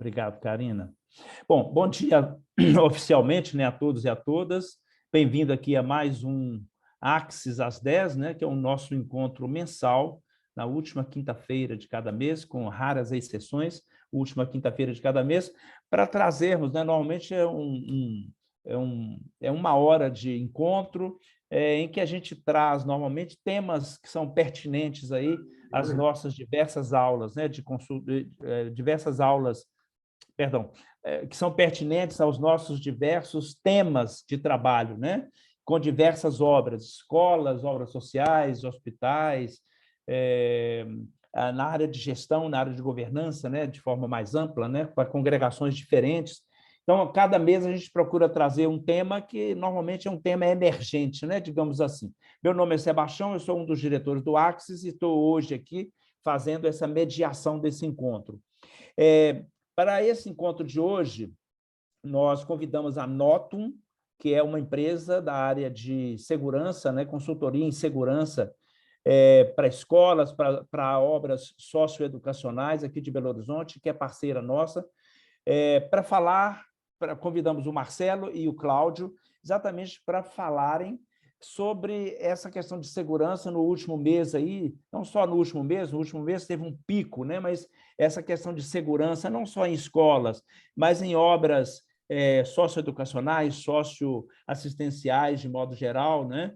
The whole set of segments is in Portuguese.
Obrigado, Karina. Bom dia oficialmente, né, a todos e a todas. Bem-vindo aqui a mais um Axis às 10, né, que é o nosso encontro mensal, na última quinta-feira de cada mês, com raras exceções, última quinta-feira de cada mês, para trazermos, né, normalmente é uma hora de encontro, em que a gente traz, normalmente, temas que são pertinentes aí às nossas diversas aulas, né, diversas aulas, perdão, que são pertinentes aos nossos diversos temas de trabalho, né? Com diversas obras, escolas, obras sociais, hospitais, na área de gestão, na área de governança, né? De forma mais ampla, né? Para congregações diferentes. Então, cada mês a gente procura trazer um tema que normalmente é um tema emergente, né? Digamos assim. Meu nome é Sebastião, eu sou um dos diretores do Axis e estou hoje aqui fazendo essa mediação desse encontro. Para esse encontro de hoje, nós convidamos a Notum, que é uma empresa da área de segurança, né, consultoria em segurança para escolas, para obras socioeducacionais aqui de Belo Horizonte, que é parceira nossa, para falar, convidamos o Marcelo e o Cláudio, exatamente para falarem sobre essa questão de segurança no último mês aí, não só no último mês teve um pico, né? Mas essa questão de segurança não só em escolas, mas em obras socioeducacionais, socioassistenciais de modo geral, né?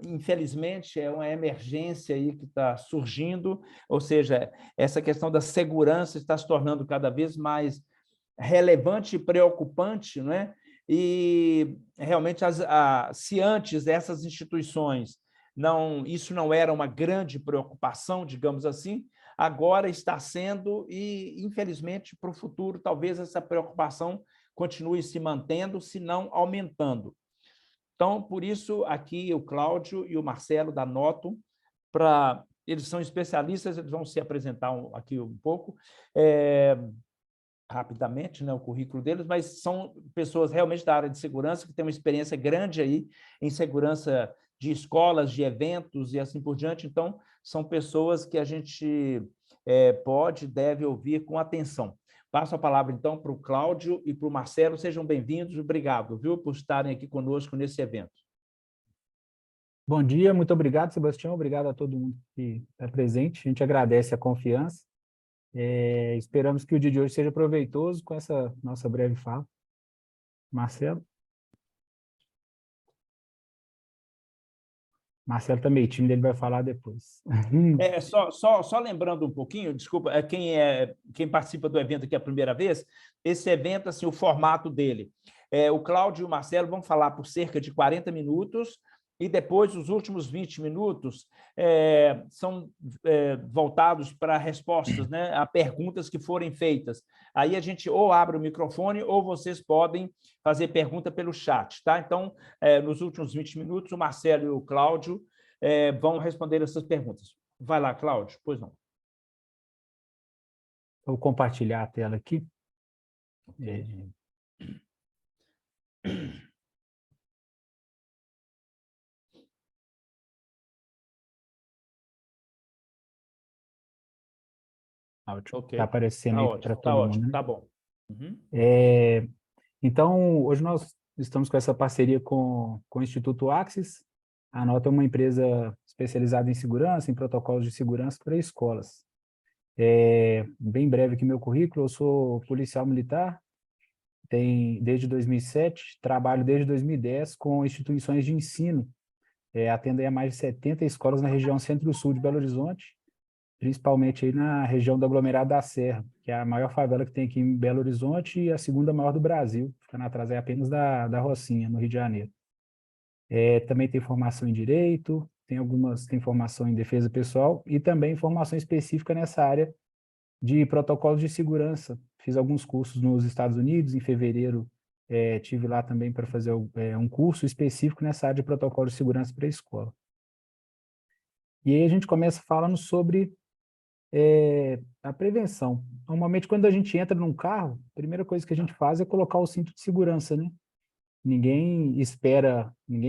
Infelizmente, é uma emergência aí que está surgindo, ou seja, essa questão da segurança está se tornando cada vez mais relevante e preocupante, né? E realmente, se antes essas instituições isso não era uma grande preocupação, digamos assim, agora está sendo e, infelizmente, para o futuro, talvez essa preocupação continue se mantendo, se não aumentando. Então, por isso, aqui o Cláudio e o Marcelo da Notum, eles são especialistas, eles vão se apresentar aqui um pouco, rapidamente, né, o currículo deles, mas são pessoas realmente da área de segurança que têm uma experiência grande aí em segurança de escolas, de eventos e assim por diante. Então, são pessoas que a gente pode e deve ouvir com atenção. Passo a palavra, então, para o Cláudio e para o Marcelo. Sejam bem-vindos. Obrigado, viu, por estarem aqui conosco nesse evento. Bom dia, muito obrigado, Sebastião. Obrigado a todo mundo que está presente. A gente agradece a confiança. Esperamos que o dia de hoje seja proveitoso com essa nossa breve fala. Marcelo? Marcelo está meio tímido, ele vai falar depois. Só lembrando um pouquinho, desculpa, quem participa do evento aqui a primeira vez, esse evento, assim, o formato dele, o Cláudio e o Marcelo vão falar por cerca de 40 minutos, e depois os últimos 20 minutos são voltados para respostas, né, a perguntas que forem feitas. Aí a gente ou abre o microfone ou vocês podem fazer pergunta pelo chat, tá? Então, nos últimos 20 minutos, o Marcelo e o Cláudio vão responder essas perguntas. Vai lá, Cláudio, pois não. Vou compartilhar a tela aqui. Está aparecendo aí para todo mundo, né? Tá bom. Uhum. Então, hoje nós estamos com essa parceria com o Instituto Axis. A Nota é uma empresa especializada em segurança, em protocolos de segurança para escolas. Bem breve aqui meu currículo, eu sou policial militar, desde 2007, trabalho desde 2010 com instituições de ensino, atendo a mais de 70 escolas na região centro-sul de Belo Horizonte, principalmente aí na região do aglomerado da Serra, que é a maior favela que tem aqui em Belo Horizonte e a segunda maior do Brasil, ficando atrás apenas da Rocinha, no Rio de Janeiro. Também tem formação em Direito, tem formação em Defesa Pessoal e também formação específica nessa área de protocolos de segurança. Fiz alguns cursos nos Estados Unidos, em fevereiro tive lá também para fazer um curso específico nessa área de protocolo de segurança para a escola. E aí a gente começa falando sobre a prevenção. Normalmente, quando a gente entra num carro, a primeira coisa que a gente faz é colocar o cinto de segurança, né? Ninguém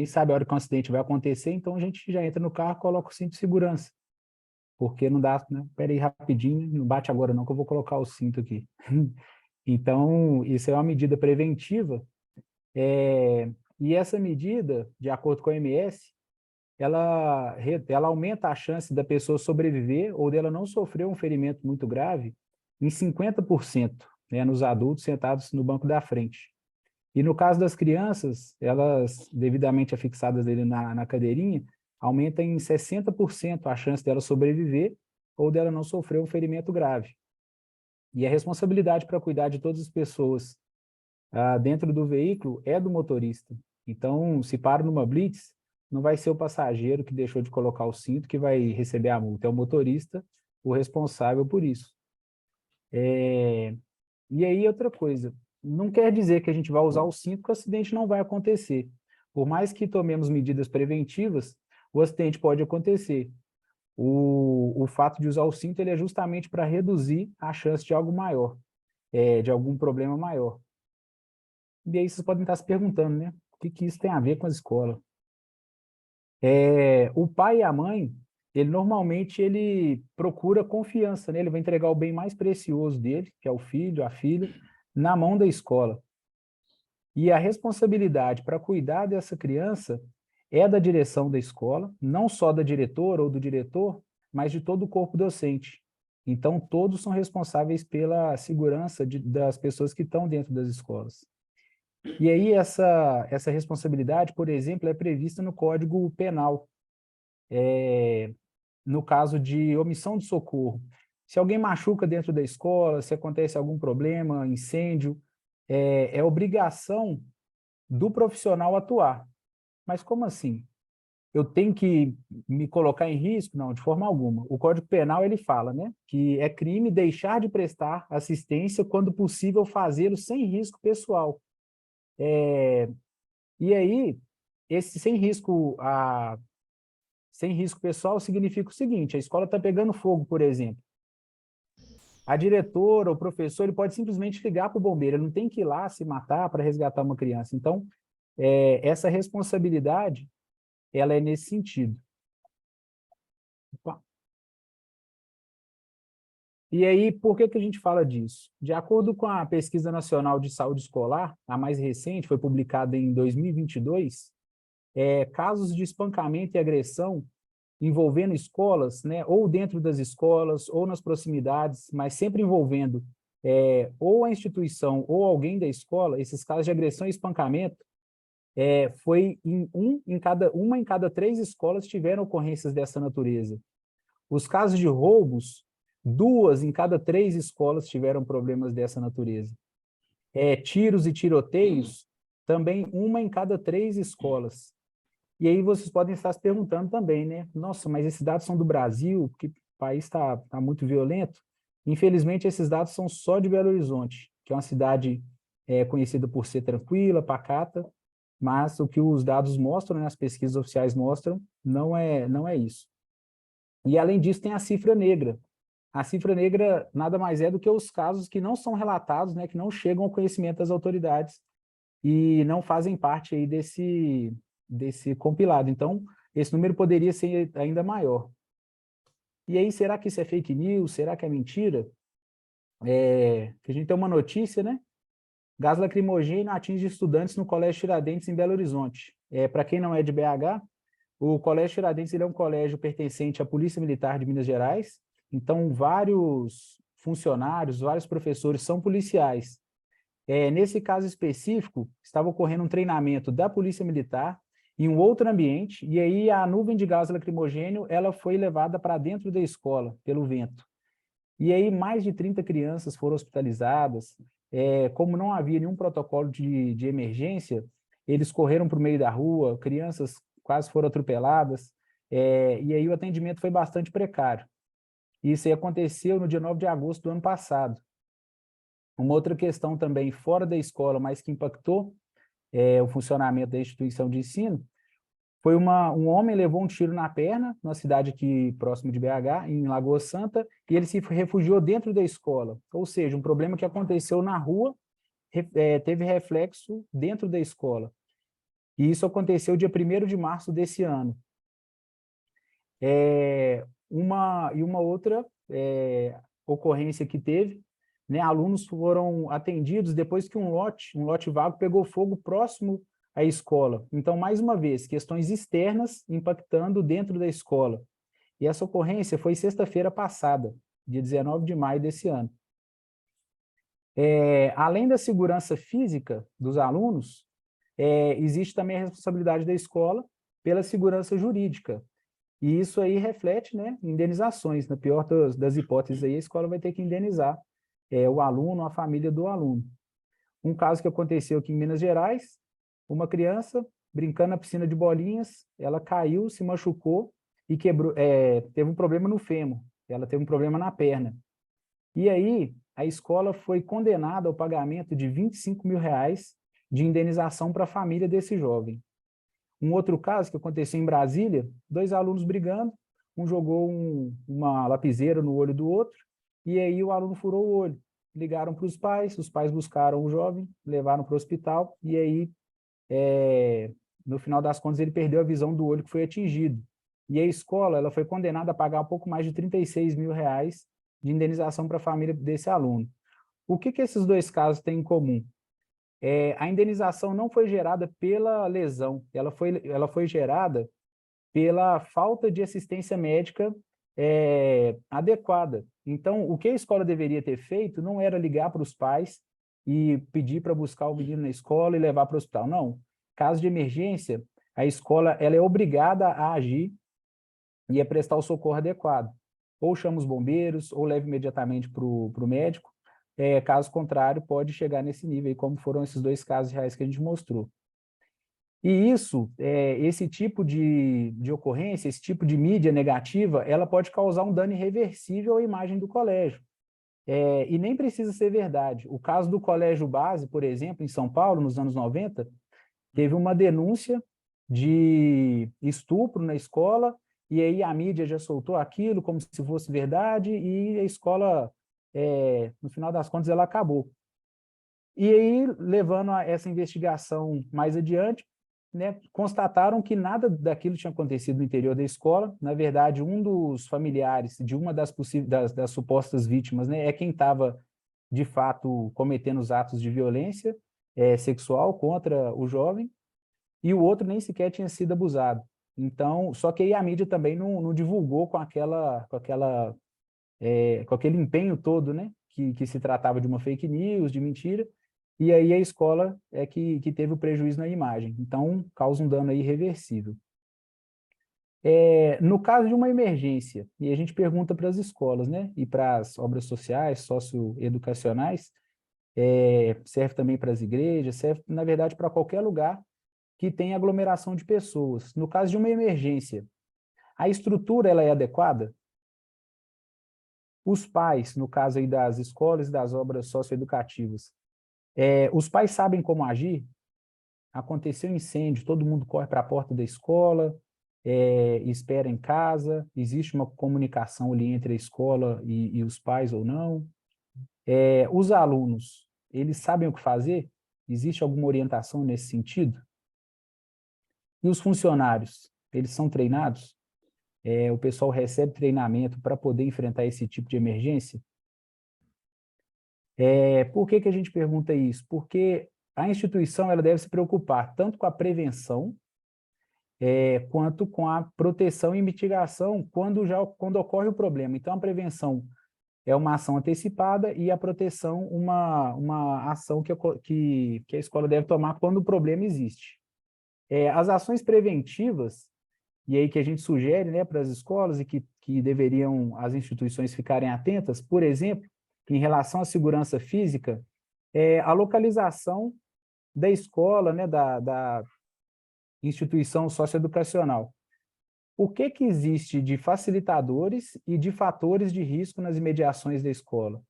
sabe a hora que um acidente vai acontecer, então a gente já entra no carro e coloca o cinto de segurança. porque não dá, né? Espera aí rapidinho, não bate agora não, que eu vou colocar o cinto aqui. Então, isso é uma medida preventiva, e essa medida, de acordo com a OMS, ela aumenta a chance da pessoa sobreviver ou dela não sofrer um ferimento muito grave em 50%, né, nos adultos sentados no banco da frente. E no caso das crianças, elas devidamente afixadas ali na cadeirinha, aumenta em 60% a chance dela sobreviver ou dela não sofrer um ferimento grave. E a responsabilidade para cuidar de todas as pessoas dentro do veículo é do motorista. Então, se para numa blitz, não vai ser o passageiro que deixou de colocar o cinto que vai receber a multa, é o motorista o responsável por isso. E aí, outra coisa, não quer dizer que a gente vai usar o cinto que o acidente não vai acontecer. Por mais que tomemos medidas preventivas, o acidente pode acontecer. O fato de usar o cinto ele é justamente para reduzir a chance de algo maior, de algum problema maior. E aí vocês podem estar se perguntando, né? O que isso tem a ver com a escola? O pai e a mãe, ele procura confiança, né? Ele vai entregar o bem mais precioso dele, que é o filho, a filha, na mão da escola. E a responsabilidade para cuidar dessa criança é da direção da escola, não só da diretora ou do diretor, mas de todo o corpo docente. Então, todos são responsáveis pela segurança das pessoas que estão dentro das escolas. E aí, essa responsabilidade, por exemplo, é prevista no Código Penal, no caso de omissão de socorro. Se alguém machuca dentro da escola, se acontece algum problema, incêndio, é obrigação do profissional atuar. Mas como assim? Eu tenho que me colocar em risco? Não, de forma alguma. O Código Penal ele fala, né, que é crime deixar de prestar assistência quando possível fazê-lo sem risco pessoal. E aí, esse sem risco pessoal significa o seguinte: a escola está pegando fogo, por exemplo. A diretora, o professor, ele pode simplesmente ligar para o bombeiro, ele não tem que ir lá se matar para resgatar uma criança. Então, essa responsabilidade, ela é nesse sentido. Opa. E aí, por que a gente fala disso? De acordo com a Pesquisa Nacional de Saúde Escolar, a mais recente, foi publicada em 2022, casos de espancamento e agressão envolvendo escolas, né, ou dentro das escolas, ou nas proximidades, mas sempre envolvendo ou a instituição ou alguém da escola, esses casos de agressão e espancamento, foi uma em cada 3 escolas tiveram ocorrências dessa natureza. Os casos de roubos, 2 em cada 3 escolas tiveram problemas dessa natureza. Tiros e tiroteios, também 1 em cada 3 escolas. E aí vocês podem estar se perguntando também, né? Nossa, mas esses dados são do Brasil, que o país está muito violento. Infelizmente, esses dados são só de Belo Horizonte, que é uma cidade conhecida por ser tranquila, pacata, mas o que os dados mostram, né, as pesquisas oficiais mostram, não é isso. E, além disso, tem a cifra negra. A cifra negra nada mais é do que os casos que não são relatados, né, que não chegam ao conhecimento das autoridades e não fazem parte aí desse compilado. Então, esse número poderia ser ainda maior. E aí, será que isso é fake news? Será que é mentira? Que a gente tem uma notícia, né? Gás lacrimogêneo atinge estudantes no Colégio Tiradentes, em Belo Horizonte. Para quem não é de BH, o Colégio Tiradentes ele é um colégio pertencente à Polícia Militar de Minas Gerais. Então, vários funcionários, vários professores são policiais. Nesse caso específico, estava ocorrendo um treinamento da Polícia Militar em um outro ambiente, e aí a nuvem de gás lacrimogêneo ela foi levada para dentro da escola, pelo vento. E aí mais de 30 crianças foram hospitalizadas. Como não havia nenhum protocolo de emergência, eles correram para o meio da rua, crianças quase foram atropeladas, e aí o atendimento foi bastante precário. Isso aí aconteceu no dia 9 de agosto do ano passado. Uma outra questão também fora da escola, mas que impactou o funcionamento da instituição de ensino, foi um homem levou um tiro na perna, numa cidade aqui próximo de BH, em Lagoa Santa, e ele se refugiou dentro da escola. Ou seja, um problema que aconteceu na rua teve reflexo dentro da escola. E isso aconteceu dia 1º de março desse ano. uma outra ocorrência que teve, né, alunos foram atendidos depois que um lote vago pegou fogo próximo à escola. Então, mais uma vez, questões externas impactando dentro da escola. E essa ocorrência foi sexta-feira passada, dia 19 de maio desse ano. Além da segurança física dos alunos, existe também a responsabilidade da escola pela segurança jurídica. E isso aí reflete, né, indenizações. Na pior das hipóteses, aí, a escola vai ter que indenizar o aluno, a família do aluno. Um caso que aconteceu aqui em Minas Gerais, uma criança brincando na piscina de bolinhas, ela caiu, se machucou e quebrou, teve um problema no fêmur, ela teve um problema na perna. E aí, a escola foi condenada ao pagamento de R$ 25 mil de indenização para a família desse jovem. Um outro caso que aconteceu em Brasília, 2 alunos brigando, um jogou uma lapiseira no olho do outro, e aí o aluno furou o olho. Ligaram para os pais buscaram o jovem, levaram para o hospital, e aí, no final das contas, ele perdeu a visão do olho que foi atingido. E a escola ela foi condenada a pagar um pouco mais de R$ 36 mil de indenização para a família desse aluno. O que esses 2 casos têm em comum? A indenização não foi gerada pela lesão, ela foi gerada pela falta de assistência médica adequada. Então, o que a escola deveria ter feito não era ligar para os pais e pedir para buscar o menino na escola e levar para o hospital. Não. Caso de emergência, a escola ela é obrigada a agir e a prestar o socorro adequado. Ou chama os bombeiros, ou leva imediatamente para o médico. Caso contrário, pode chegar nesse nível, como foram esses 2 casos reais que a gente mostrou. E isso, esse tipo de ocorrência, esse tipo de mídia negativa, ela pode causar um dano irreversível à imagem do colégio. E nem precisa ser verdade. O caso do Colégio Base, por exemplo, em São Paulo, nos anos 90, teve uma denúncia de estupro na escola, e aí a mídia já soltou aquilo como se fosse verdade, e a escola, no final das contas, ela acabou. E aí, levando a essa investigação mais adiante, né, constataram que nada daquilo tinha acontecido no interior da escola. Na verdade, um dos familiares de uma das supostas vítimas, né, é quem estava, de fato, cometendo os atos de violência sexual contra o jovem, e o outro nem sequer tinha sido abusado. Então, só que aí a mídia também não divulgou com aquele empenho todo, né, que se tratava de uma fake news, de mentira, e aí a escola que teve o prejuízo na imagem. Então, causa um dano aí irreversível. No caso de uma emergência, e a gente pergunta para as escolas, né, e para as obras sociais, socioeducacionais, serve também para as igrejas, serve, na verdade, para qualquer lugar que tenha aglomeração de pessoas. No caso de uma emergência, a estrutura ela é adequada? Os pais, no caso aí das escolas e das obras socioeducativas, os pais sabem como agir? Aconteceu um incêndio, todo mundo corre para a porta da escola, espera em casa, existe uma comunicação ali entre a escola e os pais ou não? Os alunos, eles sabem o que fazer? Existe alguma orientação nesse sentido? E os funcionários, eles são treinados? O pessoal recebe treinamento para poder enfrentar esse tipo de emergência? Por que a gente pergunta isso? Porque a instituição ela deve se preocupar tanto com a prevenção quanto com a proteção e mitigação quando ocorre o problema. Então, a prevenção é uma ação antecipada e a proteção uma ação que a escola deve tomar quando o problema existe. As ações preventivas, e aí que a gente sugere, né, para as escolas e que deveriam as instituições ficarem atentas, por exemplo, em relação à segurança física, a localização da escola, né, da instituição socioeducacional. O que existe de facilitadores e de fatores de risco nas imediações da escola?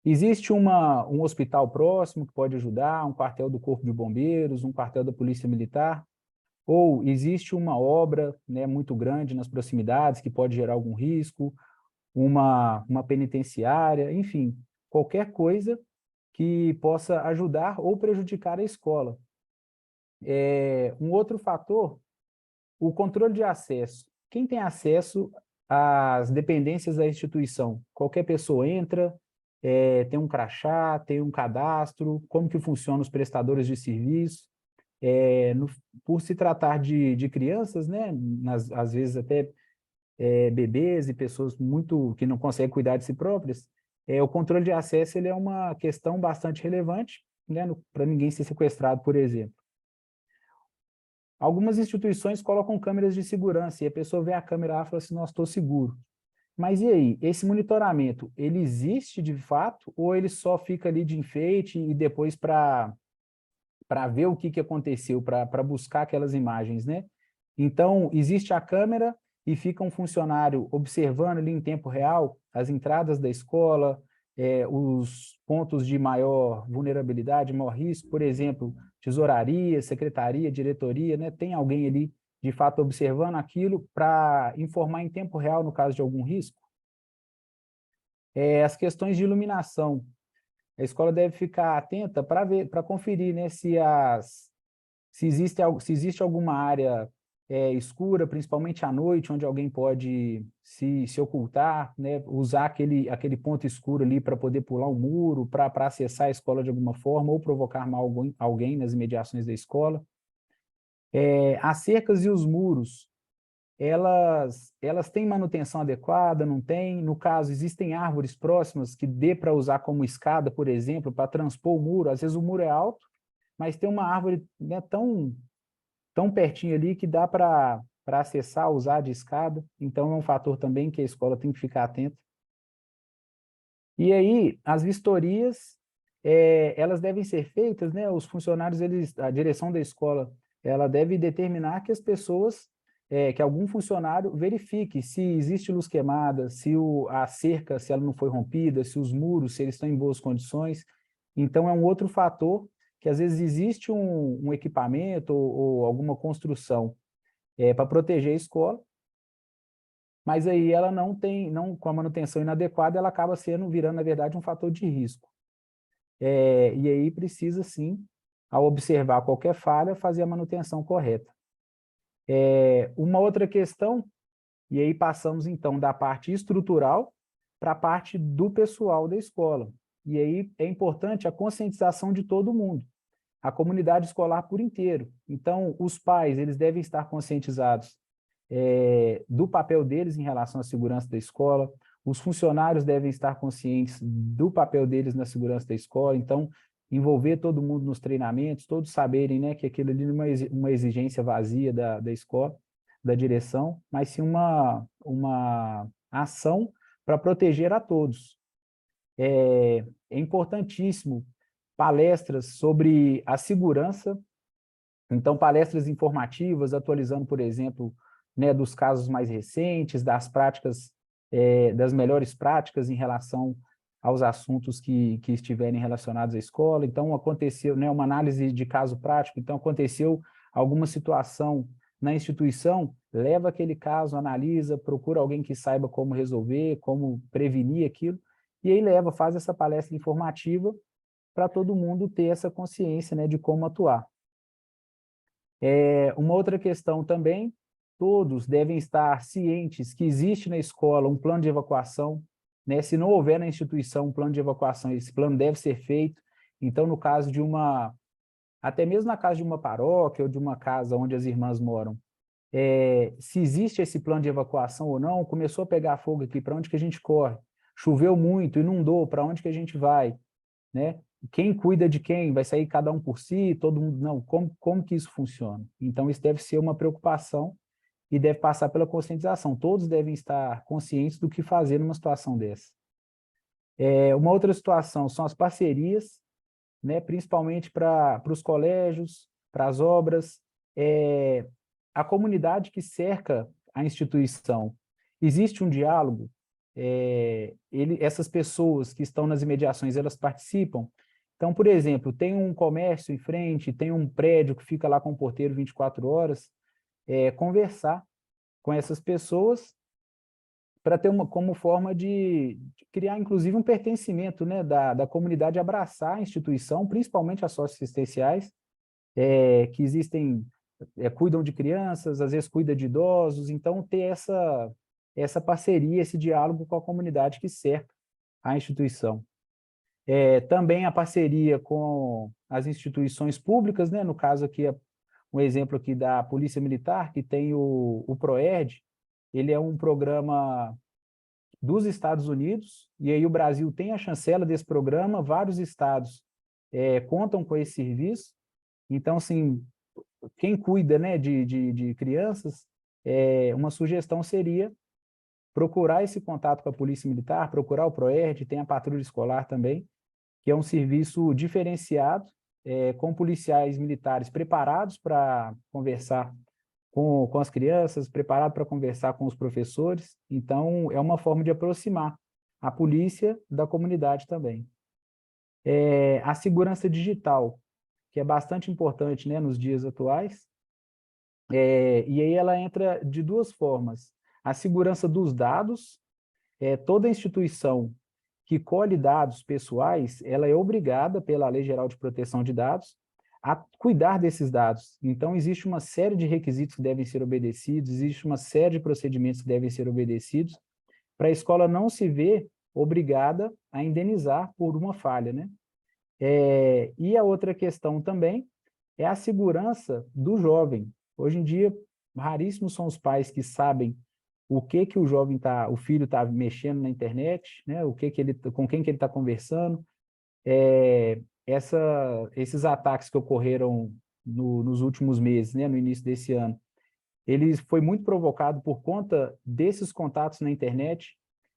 Existe um hospital próximo que pode ajudar, um quartel do Corpo de Bombeiros, um quartel da Polícia Militar? Ou existe uma obra, né, muito grande nas proximidades que pode gerar algum risco, uma penitenciária, enfim, qualquer coisa que possa ajudar ou prejudicar a escola. Um outro fator, o controle de acesso. Quem tem acesso as dependências da instituição. Qualquer pessoa entra, tem um crachá, tem um cadastro, como que funcionam os prestadores de serviço. Por se tratar de crianças, né, às vezes até bebês e pessoas muito que não conseguem cuidar de si próprias, o controle de acesso ele é uma questão bastante relevante, né, para ninguém ser sequestrado, por exemplo. Algumas instituições colocam câmeras de segurança e a pessoa vê a câmera lá e fala assim, nossa, estou seguro. Mas e aí, esse monitoramento, ele existe de fato ou ele só fica ali de enfeite e depois para ver o que aconteceu, para buscar aquelas imagens, né? Então, existe a câmera e fica um funcionário observando ali em tempo real as entradas da escola, os pontos de maior vulnerabilidade, maior risco, por exemplo, tesouraria, secretaria, diretoria, né? Tem alguém ali, de fato, observando aquilo para informar em tempo real no caso de algum risco? As questões de iluminação. A escola deve ficar atenta para ver, para conferir, né, se existe alguma área escura, principalmente à noite, onde alguém pode se ocultar, né, usar aquele ponto escuro ali para poder pular um muro, para acessar a escola de alguma forma, ou provocar mal alguém nas imediações da escola. As cercas e os muros, elas têm manutenção adequada, não têm? No caso, existem árvores próximas que dê para usar como escada, por exemplo, para transpor o muro. Às vezes o muro é alto, mas tem uma árvore, né, tão pertinho ali que dá para acessar, usar de escada. Então, é um fator também que a escola tem que ficar atenta. E aí, as vistorias, elas devem ser feitas, né? Os funcionários, a direção da escola, ela deve determinar que as pessoas, que algum funcionário verifique se existe luz queimada, se a cerca, se ela não foi rompida, se os muros, se eles estão em boas condições. Então, é um outro fator que às vezes existe um equipamento ou alguma construção para proteger a escola, mas aí ela não, com a manutenção inadequada, ela acaba virando, na verdade, um fator de risco. E aí precisa, sim, ao observar qualquer falha, fazer a manutenção correta. Uma outra questão, e aí passamos, então, da parte estrutural para a parte do pessoal da escola. E aí é importante a conscientização de todo mundo, a comunidade escolar por inteiro. Então, os pais, eles devem estar conscientizados do papel deles em relação à segurança da escola, os funcionários devem estar conscientes do papel deles na segurança da escola, então, envolver todo mundo nos treinamentos, todos saberem, né, que aquilo ali não é uma exigência vazia da escola, da direção, mas sim uma ação para proteger a todos. É importantíssimo palestras sobre a segurança, então palestras informativas, atualizando, por exemplo, né, dos casos mais recentes, das práticas, das melhores práticas em relação aos assuntos que estiverem relacionados à escola. Então, aconteceu, né, uma análise de caso prático, então aconteceu alguma situação na instituição, leva aquele caso, analisa, procura alguém que saiba como resolver, como prevenir aquilo, e aí faz essa palestra informativa para todo mundo ter essa consciência, né, de como atuar. Uma outra questão também, todos devem estar cientes que existe na escola um plano de evacuação, né? Se não houver na instituição um plano de evacuação, esse plano deve ser feito. Então, no caso de até mesmo na casa de uma paróquia ou de uma casa onde as irmãs moram, se existe esse plano de evacuação ou não, começou a pegar fogo aqui, para onde que a gente corre? Choveu muito, inundou, para onde que a gente vai? Né? Quem cuida de quem? Vai sair cada um por si? Todo mundo? Não. Como que isso funciona? Então, isso deve ser uma preocupação e deve passar pela conscientização. Todos devem estar conscientes do que fazer numa situação dessa. Uma outra situação são as parcerias, né? Principalmente para os colégios, para as obras, a comunidade que cerca a instituição. Existe um diálogo? Essas pessoas que estão nas imediações, elas participam? Então, por exemplo, tem um comércio em frente, tem um prédio que fica lá com o porteiro 24 horas, conversar com essas pessoas para ter como forma de criar, inclusive, um pertencimento, né, da comunidade, abraçar a instituição, principalmente as socioassistenciais, que existem, cuidam de crianças, às vezes cuidam de idosos, então ter essa parceria, esse diálogo com a comunidade que cerca a instituição. Também a parceria com as instituições públicas, né? No caso aqui, um exemplo aqui da Polícia Militar, que tem o PROERD, ele é um programa dos Estados Unidos, e aí o Brasil tem a chancela desse programa, vários estados contam com esse serviço. Então, assim, quem cuida, né, de crianças, uma sugestão seria procurar esse contato com a Polícia Militar, procurar o PROERD, tem a patrulha escolar também, que é um serviço diferenciado, com policiais militares preparados para conversar com as crianças, preparados para conversar com os professores. Então, é uma forma de aproximar a polícia da comunidade também. A segurança digital, que é bastante importante, né, nos dias atuais, e aí ela entra de duas formas. A segurança dos dados, toda instituição que colhe dados pessoais, ela é obrigada pela Lei Geral de Proteção de Dados a cuidar desses dados. Então, existe uma série de requisitos que devem ser obedecidos, existe uma série de procedimentos que devem ser obedecidos para a escola não se ver obrigada a indenizar por uma falha, né? E a outra questão também é a segurança do jovem. Hoje em dia, raríssimos são os pais que sabem o que o jovem o filho está mexendo na internet, né? Com quem que ele está conversando. Esses ataques que ocorreram nos últimos meses, né? No início desse ano, ele foi muito provocado por conta desses contatos na internet.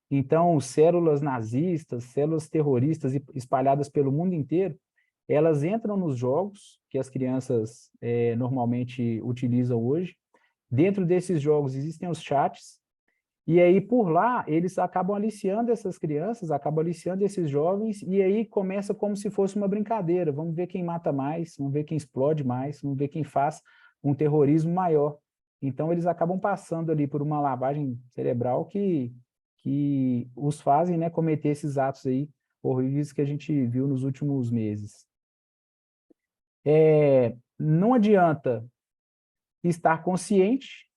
Então, células nazistas, células terroristas espalhadas pelo mundo inteiro, elas entram nos jogos que as crianças normalmente utilizam hoje. Dentro desses jogos existem os chats, e aí por lá eles acabam aliciando essas crianças, acabam aliciando esses jovens, e aí começa como se fosse uma brincadeira. Vamos ver quem mata mais, vamos ver quem explode mais, vamos ver quem faz um terrorismo maior. Então eles acabam passando ali por uma lavagem cerebral que os fazem, né, cometer esses atos aí horríveis que a gente viu nos últimos meses. Não adianta estar consciente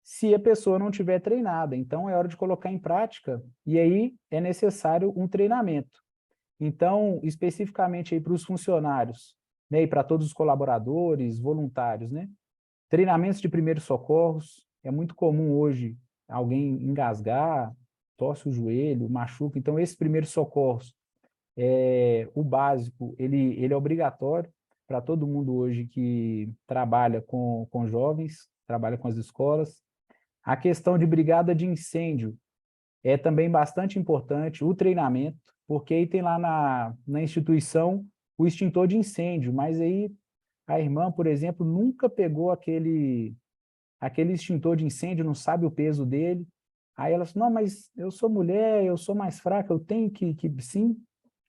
se a pessoa não tiver treinada. Então, é hora de colocar em prática, e aí é necessário um treinamento. Então, especificamente aí para os funcionários, né, e para todos os colaboradores, voluntários, né, treinamentos de primeiros socorros. É muito comum hoje alguém engasgar, torce o joelho, machuca. Então, esses primeiros socorros, o básico, ele é obrigatório para todo mundo hoje que trabalha com jovens, trabalha com as escolas. A questão de brigada de incêndio é também bastante importante, o treinamento, porque aí tem lá na instituição o extintor de incêndio, mas aí a irmã, por exemplo, nunca pegou aquele extintor de incêndio, não sabe o peso dele. Aí ela disse, não, mas eu sou mulher, eu sou mais fraca, eu tenho que... Sim,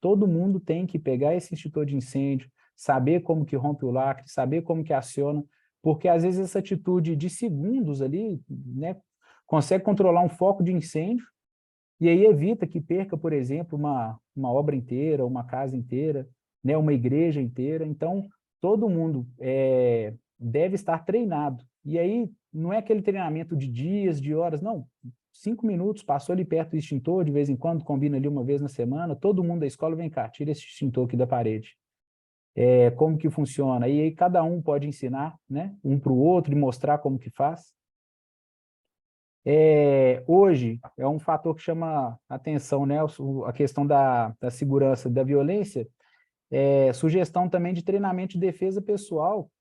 todo mundo tem que pegar esse extintor de incêndio, saber como que rompe o lacre, saber como que aciona, porque às vezes essa atitude de segundos ali, né, consegue controlar um foco de incêndio, e aí evita que perca, por exemplo, uma obra inteira, uma casa inteira, né, uma igreja inteira. Então, todo mundo deve estar treinado. E aí, não é aquele treinamento de dias, de horas, não. 5 minutos, passou ali perto do extintor, de vez em quando, combina ali uma vez na semana, todo mundo da escola, vem cá, tira esse extintor aqui da parede. Como que funciona? E aí cada um pode ensinar, né, um para o outro e mostrar como que faz. Hoje, é um fator que chama atenção, né, a questão da segurança, da violência, sugestão também de treinamento de defesa pessoal,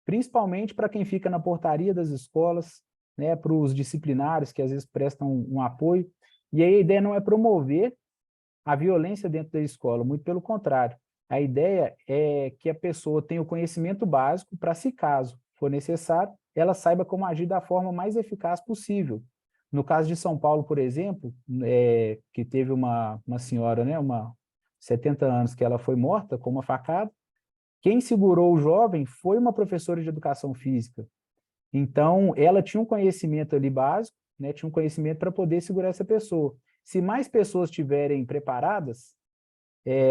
principalmente para quem fica na portaria das escolas, né, para os disciplinares que às vezes prestam um apoio. E aí a ideia não é promover a violência dentro da escola, muito pelo contrário. A ideia é que a pessoa tenha o conhecimento básico para, se caso for necessário, ela saiba como agir da forma mais eficaz possível. No caso de São Paulo, por exemplo, que teve uma senhora, né, 70 anos, que ela foi morta com uma facada, quem segurou o jovem foi uma professora de educação física. Então, ela tinha um conhecimento ali básico, né, tinha um conhecimento para poder segurar essa pessoa. Se mais pessoas estiverem preparadas,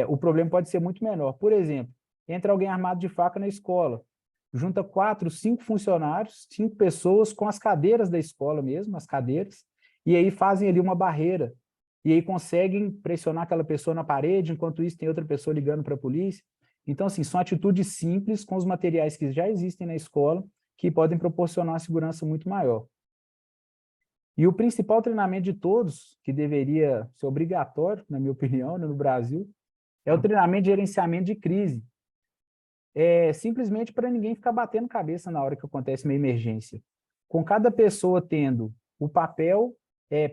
o problema pode ser muito menor. Por exemplo, entra alguém armado de faca na escola, junta 4, 5 funcionários, 5 pessoas com as cadeiras da escola mesmo, as cadeiras, e aí fazem ali uma barreira, e aí conseguem pressionar aquela pessoa na parede, enquanto isso tem outra pessoa ligando para a polícia. Então, assim, são atitudes simples com os materiais que já existem na escola, que podem proporcionar uma segurança muito maior. E o principal treinamento de todos, que deveria ser obrigatório, na minha opinião, no Brasil, é o treinamento de gerenciamento de crise. É simplesmente para ninguém ficar batendo cabeça na hora que acontece uma emergência. Com cada pessoa tendo o papel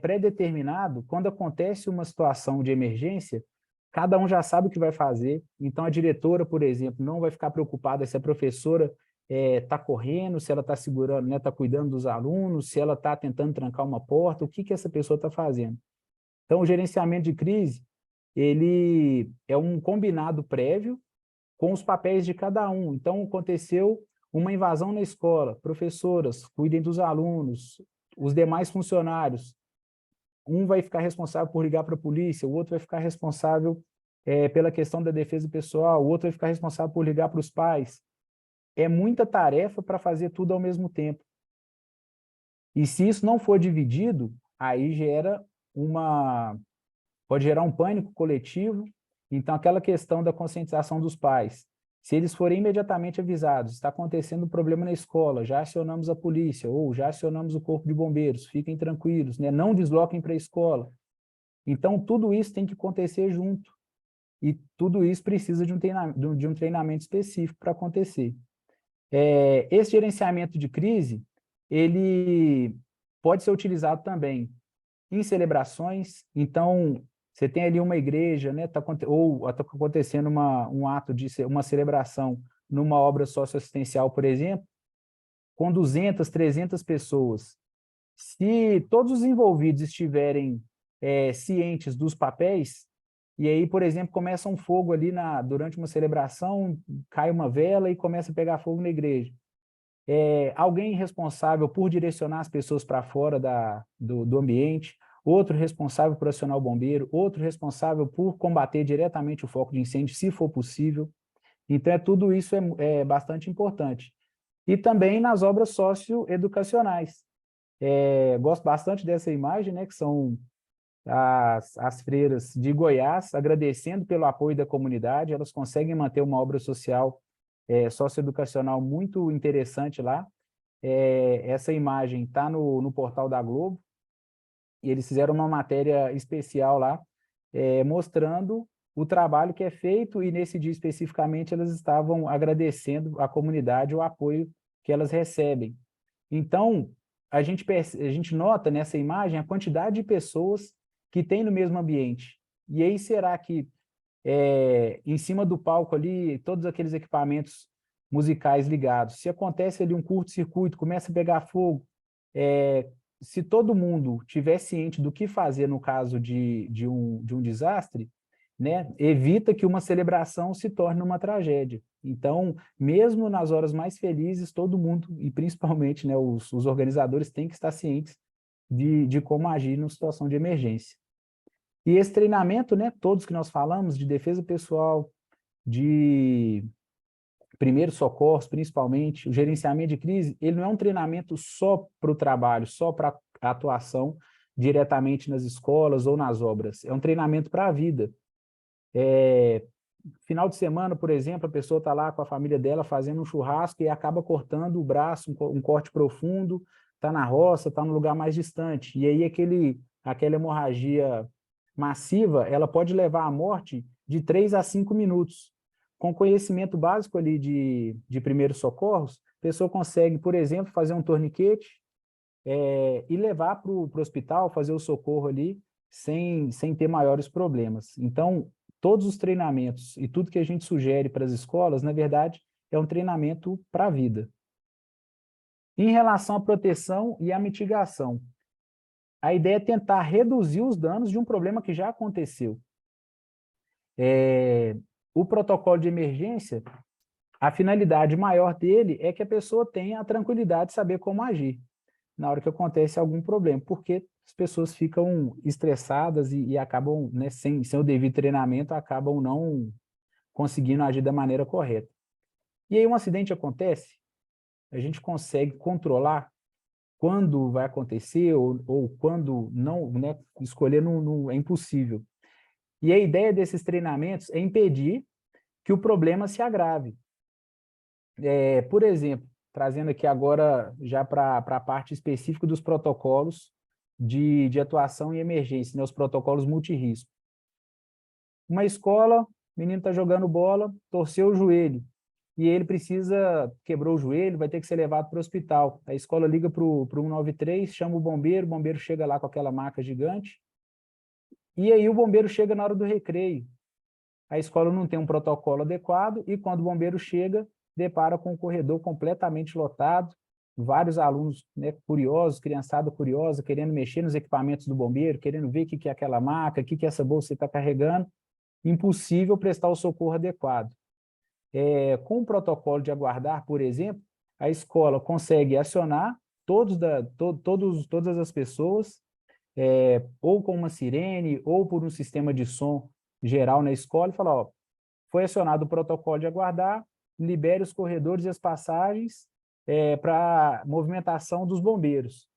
pré-determinado, quando acontece uma situação de emergência, cada um já sabe o que vai fazer. Então, a diretora, por exemplo, não vai ficar preocupada se a professora está correndo, se ela está segurando, né, está cuidando dos alunos, se ela está tentando trancar uma porta, o que, que essa pessoa está fazendo. Então, o gerenciamento de crise, ele é um combinado prévio com os papéis de cada um. Então, aconteceu uma invasão na escola, professoras, cuidem dos alunos, os demais funcionários. Um vai ficar responsável por ligar para a polícia, o outro vai ficar responsável pela questão da defesa pessoal, o outro vai ficar responsável por ligar para os pais. É muita tarefa para fazer tudo ao mesmo tempo. E se isso não for dividido, aí pode gerar um pânico coletivo. Então, aquela questão da conscientização dos pais, se eles forem imediatamente avisados, está acontecendo um problema na escola, já acionamos a polícia, ou já acionamos o corpo de bombeiros, fiquem tranquilos, né? Não desloquem para a escola. Então, tudo isso tem que acontecer junto. E tudo isso precisa de um treinamento específico para acontecer. Esse gerenciamento de crise, ele pode ser utilizado também em celebrações. Então, você tem ali uma igreja, né, ou está acontecendo um ato de uma celebração numa obra socioassistencial, por exemplo, com 200, 300 pessoas. Se todos os envolvidos estiverem cientes dos papéis, e aí, por exemplo, começa um fogo ali durante uma celebração, cai uma vela e começa a pegar fogo na igreja. Alguém responsável por direcionar as pessoas para fora do ambiente, outro responsável por acionar o bombeiro, outro responsável por combater diretamente o foco de incêndio, se for possível. Então, tudo isso é bastante importante. E também nas obras socioeducacionais. Gosto bastante dessa imagem, né, que são as freiras de Goiás, agradecendo pelo apoio da comunidade. Elas conseguem manter uma obra social socioeducacional muito interessante lá. Essa imagem está no portal da Globo, e eles fizeram uma matéria especial lá, mostrando o trabalho que é feito, e nesse dia especificamente elas estavam agradecendo à comunidade o apoio que elas recebem. Então, a gente nota nessa imagem a quantidade de pessoas que tem no mesmo ambiente. E aí, será que em cima do palco ali, todos aqueles equipamentos musicais ligados, se acontece ali um curto-circuito, começa a pegar fogo, se todo mundo tiver ciente do que fazer no caso de um desastre, né, evita que uma celebração se torne uma tragédia. Então, mesmo nas horas mais felizes, todo mundo, e principalmente, né, os organizadores, têm que estar cientes de como agir numa situação de emergência. E esse treinamento, né, todos que nós falamos, de defesa pessoal, de primeiros socorros, principalmente, o gerenciamento de crise, ele não é um treinamento só para o trabalho, só para a atuação diretamente nas escolas ou nas obras. É um treinamento para a vida. Final de semana, por exemplo, a pessoa está lá com a família dela fazendo um churrasco e acaba cortando o braço, um corte profundo, está na roça, está no lugar mais distante. E aí aquela hemorragia massiva, ela pode levar à morte de 3 a 5 minutos. Com conhecimento básico ali de primeiros socorros, a pessoa consegue, por exemplo, fazer um torniquete e levar para o hospital, fazer o socorro ali, sem ter maiores problemas. Então, todos os treinamentos e tudo que a gente sugere para as escolas, na verdade, é um treinamento para a vida. Em relação à proteção e à mitigação, a ideia é tentar reduzir os danos de um problema que já aconteceu. O protocolo de emergência, a finalidade maior dele é que a pessoa tenha a tranquilidade de saber como agir na hora que acontece algum problema, porque as pessoas ficam estressadas e acabam, né, sem o devido treinamento, acabam não conseguindo agir da maneira correta. E aí um acidente acontece, a gente consegue controlar quando vai acontecer ou quando não, né? Escolher é impossível. E a ideia desses treinamentos é impedir que o problema se agrave. Por exemplo, trazendo aqui agora já para a parte específica dos protocolos de atuação em emergência, né, os protocolos multirrisco. Uma escola, o menino está jogando bola, torceu o joelho, e ele quebrou o joelho, vai ter que ser levado para o hospital. A escola liga para o 193, chama o bombeiro chega lá com aquela maca gigante, e aí o bombeiro chega na hora do recreio. A escola não tem um protocolo adequado, e quando o bombeiro chega, depara com um corredor completamente lotado, vários alunos, né, curiosos, criançada curiosa, querendo mexer nos equipamentos do bombeiro, querendo ver o que é aquela maca, o que é essa bolsa que você está carregando. Impossível prestar o socorro adequado. Com o protocolo de aguardar, por exemplo, a escola consegue acionar todas as pessoas, ou com uma sirene, ou por um sistema de som geral na escola, e falar, ó, foi acionado o protocolo de aguardar, libere os corredores e as passagens para movimentação dos bombeiros.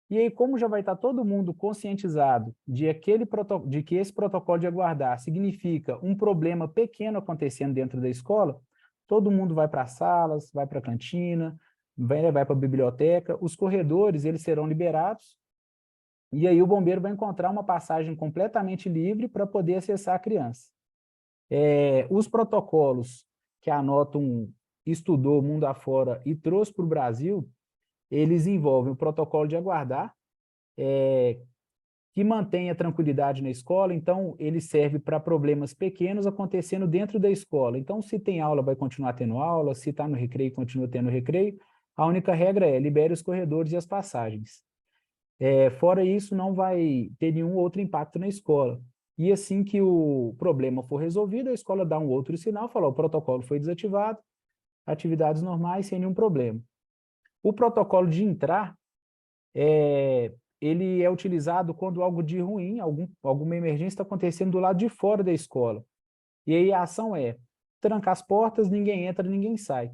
E aí, como já vai estar todo mundo conscientizado de que esse protocolo de aguardar significa um problema pequeno acontecendo dentro da escola, todo mundo vai para as salas, vai para a cantina, vai para a biblioteca, os corredores eles serão liberados, e aí o bombeiro vai encontrar uma passagem completamente livre para poder acessar a criança. Os protocolos que a Notum estudou mundo afora e trouxe para o Brasil, eles envolvem o protocolo de aguardar, que mantém a tranquilidade na escola, então ele serve para problemas pequenos acontecendo dentro da escola. Então, se tem aula, vai continuar tendo aula, se está no recreio, continua tendo recreio. A única regra é libere os corredores e as passagens. Fora isso, não vai ter nenhum outro impacto na escola. E assim que o problema for resolvido, a escola dá um outro sinal, fala, o protocolo foi desativado, atividades normais sem nenhum problema. O protocolo de entrar, ele é utilizado quando algo de ruim, alguma emergência está acontecendo do lado de fora da escola. E aí a ação é trancar as portas, ninguém entra, ninguém sai.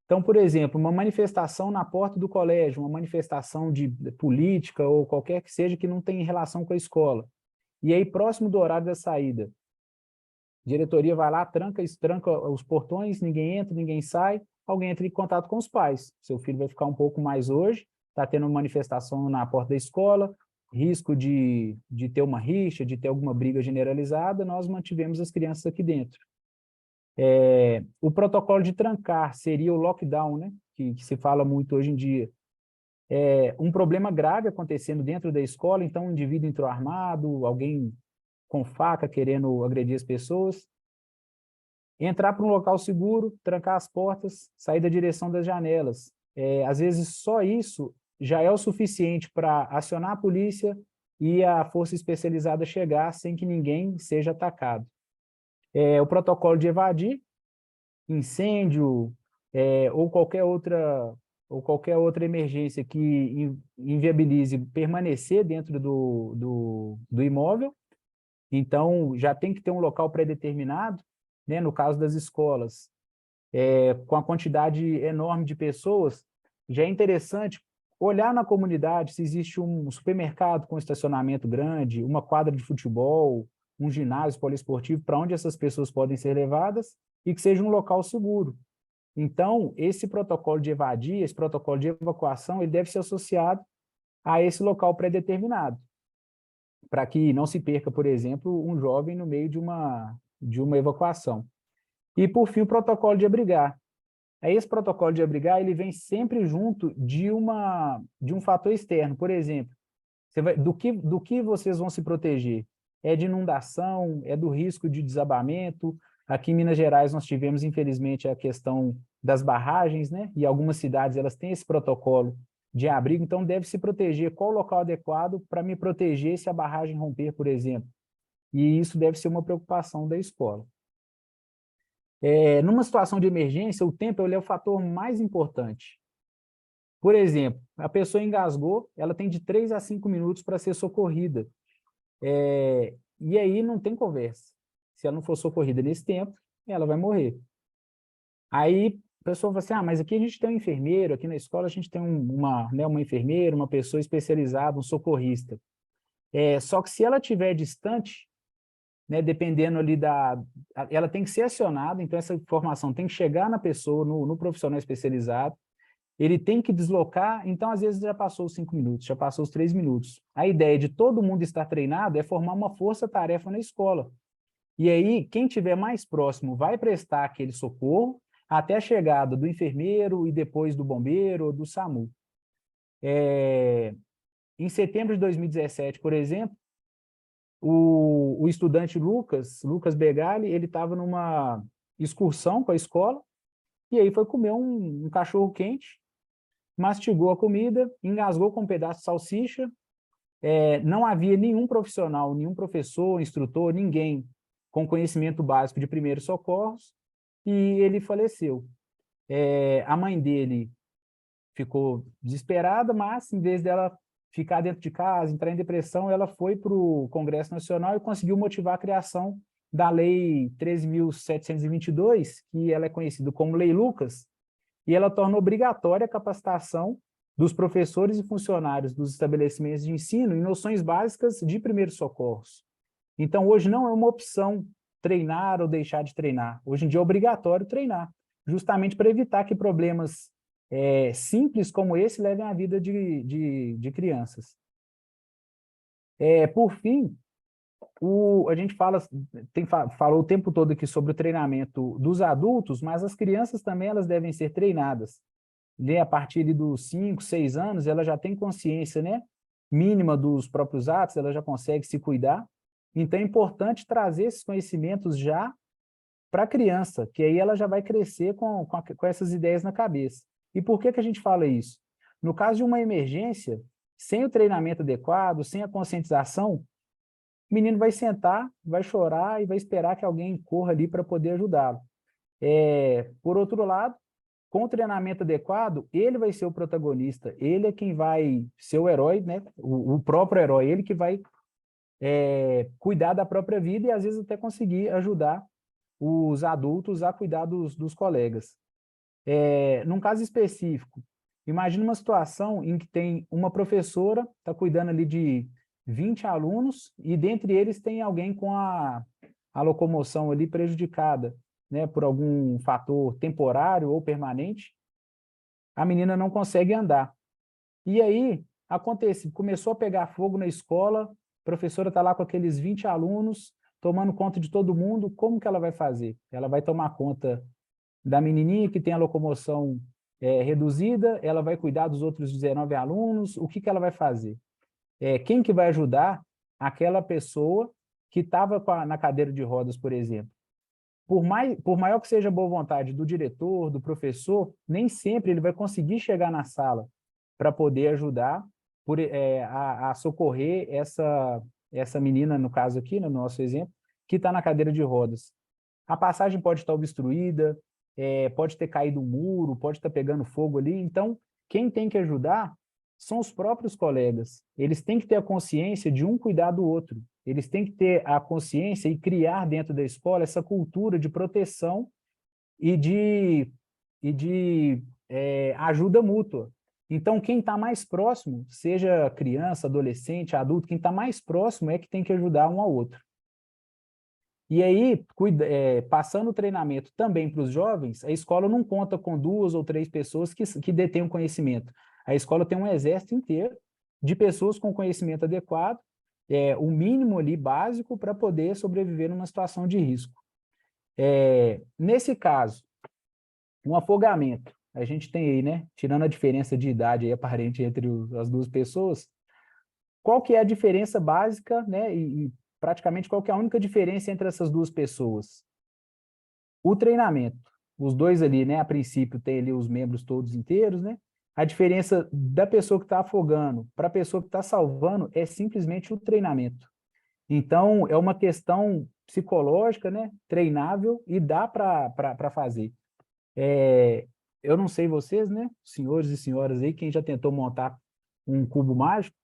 Então, por exemplo, uma manifestação na porta do colégio, uma manifestação de política ou qualquer que seja que não tem relação com a escola. E aí, próximo do horário da saída, a diretoria vai lá, tranca os portões, ninguém entra, ninguém sai, alguém entra em contato com os pais. Seu filho vai ficar um pouco mais hoje, está tendo uma manifestação na porta da escola, risco de ter uma rixa, de ter alguma briga generalizada, nós mantivemos as crianças aqui dentro. O protocolo de trancar seria o lockdown, né? Que se fala muito hoje em dia. Um problema grave acontecendo dentro da escola, então um indivíduo entrou armado, alguém com faca querendo agredir as pessoas, entrar para um local seguro, trancar as portas, sair da direção das janelas. Às vezes só isso já é o suficiente para acionar a polícia e a força especializada chegar sem que ninguém seja atacado. O protocolo de evadir, incêndio, ou qualquer outra emergência que inviabilize permanecer dentro do imóvel. Então, já tem que ter um local pré-determinado, né? No caso das escolas, com a quantidade enorme de pessoas, já é interessante olhar na comunidade se existe um supermercado com estacionamento grande, uma quadra de futebol, um ginásio poliesportivo, para onde essas pessoas podem ser levadas e que seja um local seguro. Então, esse protocolo de evadir, esse protocolo de evacuação, ele deve ser associado a esse local pré-determinado, para que não se perca, por exemplo, um jovem no meio de uma evacuação. E, por fim, o protocolo de abrigar. Esse protocolo de abrigar, ele vem sempre junto de um fator externo. Por exemplo, do que vocês vão se proteger? É de inundação, é do risco de desabamento. Aqui em Minas Gerais nós tivemos, infelizmente, a questão das barragens, né? E algumas cidades elas têm esse protocolo de abrigo, então deve se proteger qual o local adequado para me proteger se a barragem romper, por exemplo. E isso deve ser uma preocupação da escola. Numa situação de emergência, o tempo ele é o fator mais importante. Por exemplo, a pessoa engasgou, ela tem de 3 a 5 minutos para ser socorrida. E aí não tem conversa. Se ela não for socorrida nesse tempo, ela vai morrer. Aí, pessoa fala assim, mas aqui a gente tem um enfermeiro, aqui na escola a gente tem uma enfermeira, uma pessoa especializada, um socorrista. Só que se ela estiver distante, né, dependendo ali ela tem que ser acionada, então essa informação tem que chegar na pessoa, no profissional especializado, ele tem que deslocar, então às vezes já passou os 5 minutos, já passou os 3 minutos. A ideia de todo mundo estar treinado é formar uma força-tarefa na escola. E aí, quem estiver mais próximo vai prestar aquele socorro até a chegada do enfermeiro e depois do bombeiro ou do SAMU. Em setembro de 2017, por exemplo, o estudante Lucas Begali, ele estava numa excursão com a escola e aí foi comer um cachorro quente, mastigou a comida, engasgou com um pedaço de salsicha. Não havia nenhum profissional, nenhum professor, instrutor, ninguém com conhecimento básico de primeiros socorros, e ele faleceu. A mãe dele ficou desesperada, mas em vez dela ficar dentro de casa, entrar em depressão, ela foi para o Congresso Nacional e conseguiu motivar a criação da Lei 13.722, que ela é conhecida como Lei Lucas, e ela torna obrigatória a capacitação dos professores e funcionários dos estabelecimentos de ensino em noções básicas de primeiros socorros. Então, hoje não é uma opção treinar ou deixar de treinar. Hoje em dia é obrigatório treinar, justamente para evitar que problemas simples como esse levem à vida de crianças. Por fim, a gente falou o tempo todo aqui sobre o treinamento dos adultos, mas as crianças também elas devem ser treinadas. A partir dos 5, 6 anos, ela já tem consciência, né, mínima dos próprios atos, ela já consegue se cuidar. Então, é importante trazer esses conhecimentos já para a criança, que aí ela já vai crescer com essas ideias na cabeça. E por que a gente fala isso? No caso de uma emergência, sem o treinamento adequado, sem a conscientização, o menino vai sentar, vai chorar e vai esperar que alguém corra ali para poder ajudá-lo. Por outro lado, com o treinamento adequado, ele vai ser o protagonista, ele é quem vai ser o herói, né? O próprio herói, ele que vai cuidar da própria vida e às vezes até conseguir ajudar os adultos a cuidar dos colegas. Num caso específico, imagine uma situação em que tem uma professora, está cuidando ali de 20 alunos, e dentre eles tem alguém com a locomoção ali prejudicada, né, por algum fator temporário ou permanente, a menina não consegue andar. E aí, começou a pegar fogo na escola, a professora está lá com aqueles 20 alunos, tomando conta de todo mundo, como que ela vai fazer? Ela vai tomar conta da menininha que tem a locomoção reduzida, ela vai cuidar dos outros 19 alunos, o que que ela vai fazer? Quem que vai ajudar aquela pessoa que estava na cadeira de rodas, por exemplo? Por maior que seja a boa vontade do diretor, do professor, nem sempre ele vai conseguir chegar na sala para poder ajudar a socorrer essa menina, no caso aqui, no nosso exemplo, que está na cadeira de rodas. A passagem pode estar obstruída, pode ter caído um muro, pode estar pegando fogo ali. Então, quem tem que ajudar são os próprios colegas. Eles têm que ter a consciência de um cuidar do outro. Eles têm que ter a consciência e criar dentro da escola essa cultura de proteção e de ajuda mútua. Então, quem está mais próximo, seja criança, adolescente, adulto, quem está mais próximo é que tem que ajudar um ao outro. E aí, passando o treinamento também para os jovens, a escola não conta com 2 ou 3 pessoas que detêm o conhecimento. A escola tem um exército inteiro de pessoas com conhecimento adequado, o mínimo ali básico para poder sobreviver numa situação de risco. Nesse caso, um afogamento, a gente tem aí, né, tirando a diferença de idade aí, aparente entre as duas pessoas, qual que é a diferença básica, né, e praticamente qual que é a única diferença entre essas duas pessoas? O treinamento. Os dois ali, né, a princípio tem ali os membros todos inteiros, né? A diferença da pessoa que está afogando para a pessoa que está salvando é simplesmente o treinamento. Então, é uma questão psicológica, né, treinável, e dá para fazer. Eu não sei vocês, né, senhores e senhoras aí, quem já tentou montar um cubo mágico,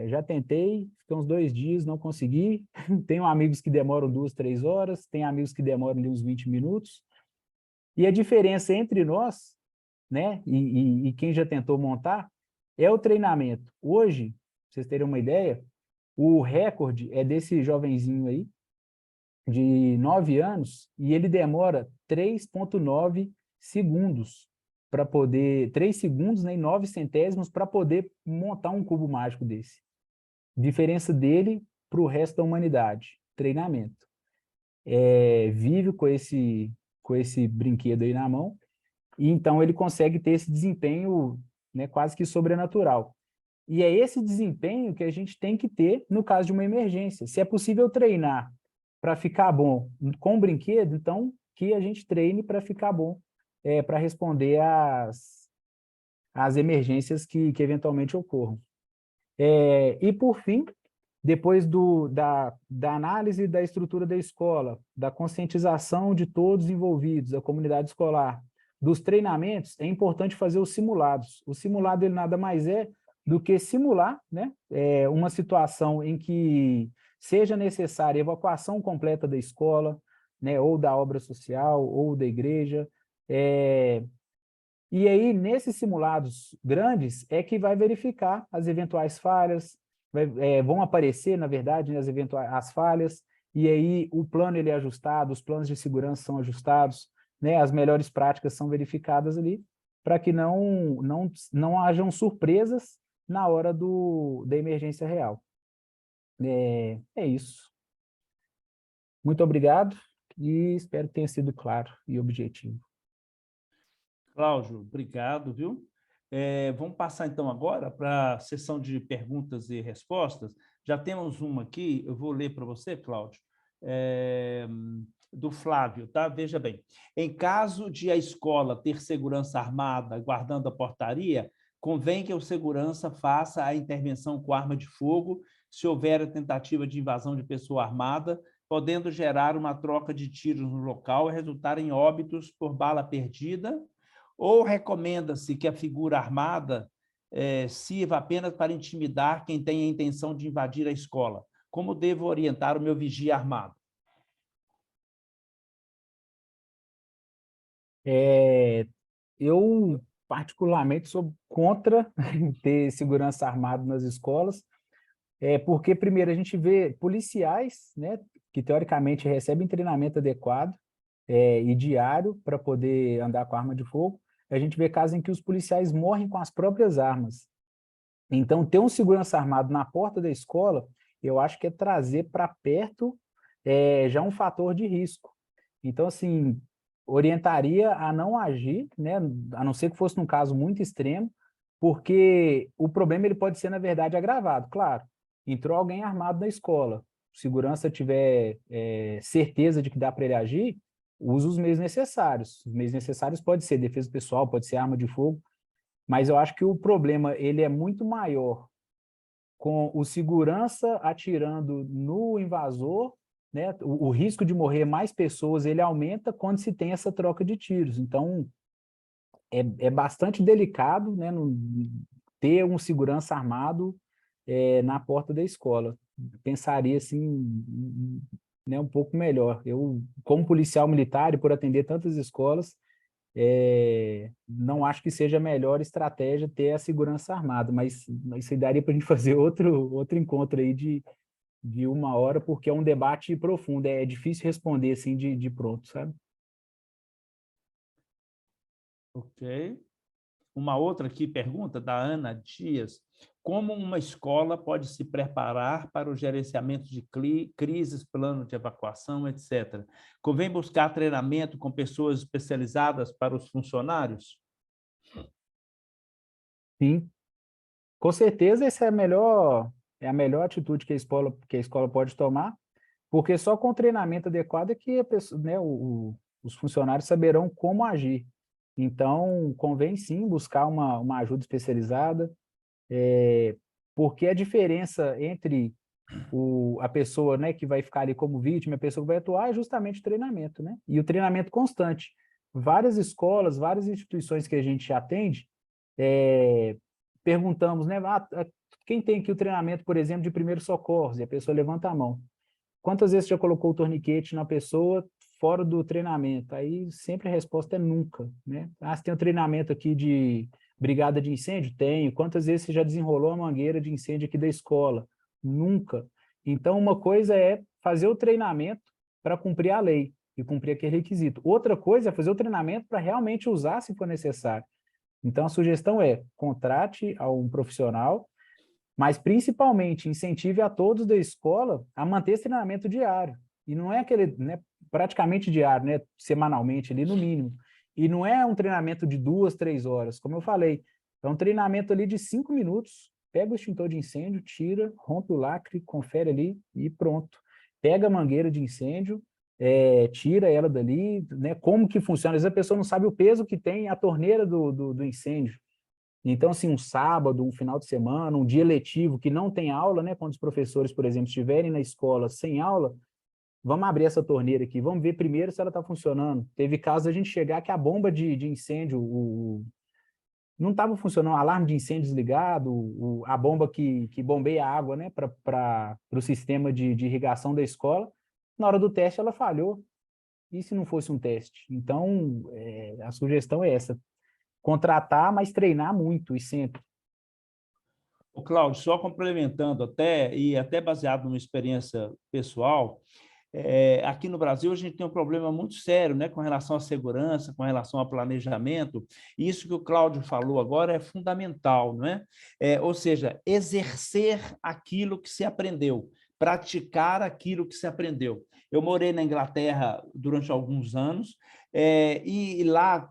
já tentei, fiquei uns 2 dias, não consegui. Tenho amigos que demoram 2, 3 horas, tem amigos que demoram ali uns 20 minutos. E a diferença entre nós, né, e quem já tentou montar, é o treinamento. Hoje, pra vocês terem uma ideia, o recorde é desse jovenzinho aí, de 9 anos, e ele demora 3,9 segundos para poder, 3 segundos, né, e 9 centésimos para poder montar um cubo mágico desse. Diferença dele para o resto da humanidade, treinamento. Vive com esse brinquedo aí na mão, e então ele consegue ter esse desempenho, né, quase que sobrenatural. E é esse desempenho que a gente tem que ter no caso de uma emergência. Se é possível treinar para ficar bom com o brinquedo, então que a gente treine para ficar bom, para responder às emergências que eventualmente ocorram. E, por fim, depois da análise da estrutura da escola, da conscientização de todos os envolvidos, da comunidade escolar, dos treinamentos, é importante fazer os simulados. O simulado ele nada mais é do que simular, né, uma situação em que seja necessária a evacuação completa da escola, né, ou da obra social, ou da igreja. E aí, nesses simulados grandes, é que vai verificar as eventuais falhas, vão aparecer, na verdade, né, as falhas, e aí o plano ele é ajustado, os planos de segurança são ajustados, né, as melhores práticas são verificadas ali, para que não hajam surpresas na hora da emergência real. É isso. Muito obrigado e espero que tenha sido claro e objetivo. Cláudio, obrigado, viu? Vamos passar, então, agora para a sessão de perguntas e respostas. Já temos uma aqui, eu vou ler para você, Cláudio, do Flávio, tá? Veja bem. Em caso de a escola ter segurança armada guardando a portaria, convém que o segurança faça a intervenção com arma de fogo se houver a tentativa de invasão de pessoa armada, podendo gerar uma troca de tiros no local e resultar em óbitos por bala perdida, ou recomenda-se que a figura armada sirva apenas para intimidar quem tem a intenção de invadir a escola? Como devo orientar o meu vigia armado? Eu, particularmente, sou contra ter segurança armada nas escolas, porque, primeiro, a gente vê policiais, né, que teoricamente recebem treinamento adequado e diário para poder andar com arma de fogo. A gente vê casos em que os policiais morrem com as próprias armas. Então, ter um segurança armado na porta da escola, eu acho que é trazer para perto já um fator de risco. Então, assim, orientaria a não agir, né, a não ser que fosse num caso muito extremo, porque o problema ele pode ser, na verdade, agravado. Claro, entrou alguém armado na escola, o segurança tiver certeza de que dá para ele agir, usa os meios necessários. Os meios necessários pode ser defesa pessoal, pode ser arma de fogo, mas eu acho que o problema ele é muito maior com o segurança atirando no invasor, né? O risco de morrer mais pessoas ele aumenta quando se tem essa troca de tiros. Então, é bastante delicado, né, ter um segurança armado na porta da escola. Pensaria assim, né, um pouco melhor. Eu, como policial militar e por atender tantas escolas, não acho que seja a melhor estratégia ter a segurança armada, mas isso daria para a gente fazer outro encontro aí de 1 hora, porque é um debate profundo, é difícil responder assim de pronto, sabe? Ok. Uma outra aqui pergunta, da Ana Dias: como uma escola pode se preparar para o gerenciamento de crises, plano de evacuação, etc. Convém buscar treinamento com pessoas especializadas para os funcionários? Sim, com certeza essa é a melhor atitude que a escola pode tomar, porque só com treinamento adequado é que a pessoa, né, os funcionários saberão como agir. Então, convém sim buscar uma ajuda especializada, porque a diferença entre a pessoa, né, que vai ficar ali como vítima, a pessoa que vai atuar é justamente o treinamento, né? E o treinamento constante. Várias escolas, várias instituições que a gente atende, perguntamos, né, quem tem aqui o treinamento, por exemplo, de primeiros socorros? E a pessoa levanta a mão. Quantas vezes já colocou o torniquete na pessoa, fora do treinamento? Aí sempre a resposta é nunca, né? Ah, você tem um treinamento aqui de brigada de incêndio? Tenho. Quantas vezes você já desenrolou a mangueira de incêndio aqui da escola? Nunca. Então, uma coisa é fazer o treinamento para cumprir a lei e cumprir aquele requisito. Outra coisa é fazer o treinamento para realmente usar se for necessário. Então, a sugestão é contrate a um profissional, mas principalmente incentive a todos da escola a manter esse treinamento diário. E não é aquele, né, praticamente diário, né, semanalmente ali no mínimo. E não é um treinamento de 2, 3 horas, como eu falei. É um treinamento ali de 5 minutos. Pega o extintor de incêndio, tira, rompe o lacre, confere ali e pronto. Pega a mangueira de incêndio, tira ela dali, né, como que funciona. Às vezes a pessoa não sabe o peso que tem a torneira do incêndio. Então, assim, um sábado, um final de semana, um dia letivo que não tem aula, né? Quando os professores, por exemplo, estiverem na escola sem aula, vamos abrir essa torneira aqui, vamos ver primeiro se ela está funcionando. Teve caso a gente chegar que a bomba de incêndio não estava funcionando, o alarme de incêndio desligado, a bomba que bombeia a água, né, para o sistema de irrigação da escola, na hora do teste ela falhou. E se não fosse um teste? Então, a sugestão é essa, contratar, mas treinar muito e sempre. O Cláudio, só complementando até baseado numa experiência pessoal, aqui no Brasil a gente tem um problema muito sério, né, com relação à segurança, com relação ao planejamento, e isso que o Cláudio falou agora é fundamental, não é? Ou seja, exercer aquilo que se aprendeu, praticar aquilo que se aprendeu. Eu morei na Inglaterra durante alguns anos, e lá,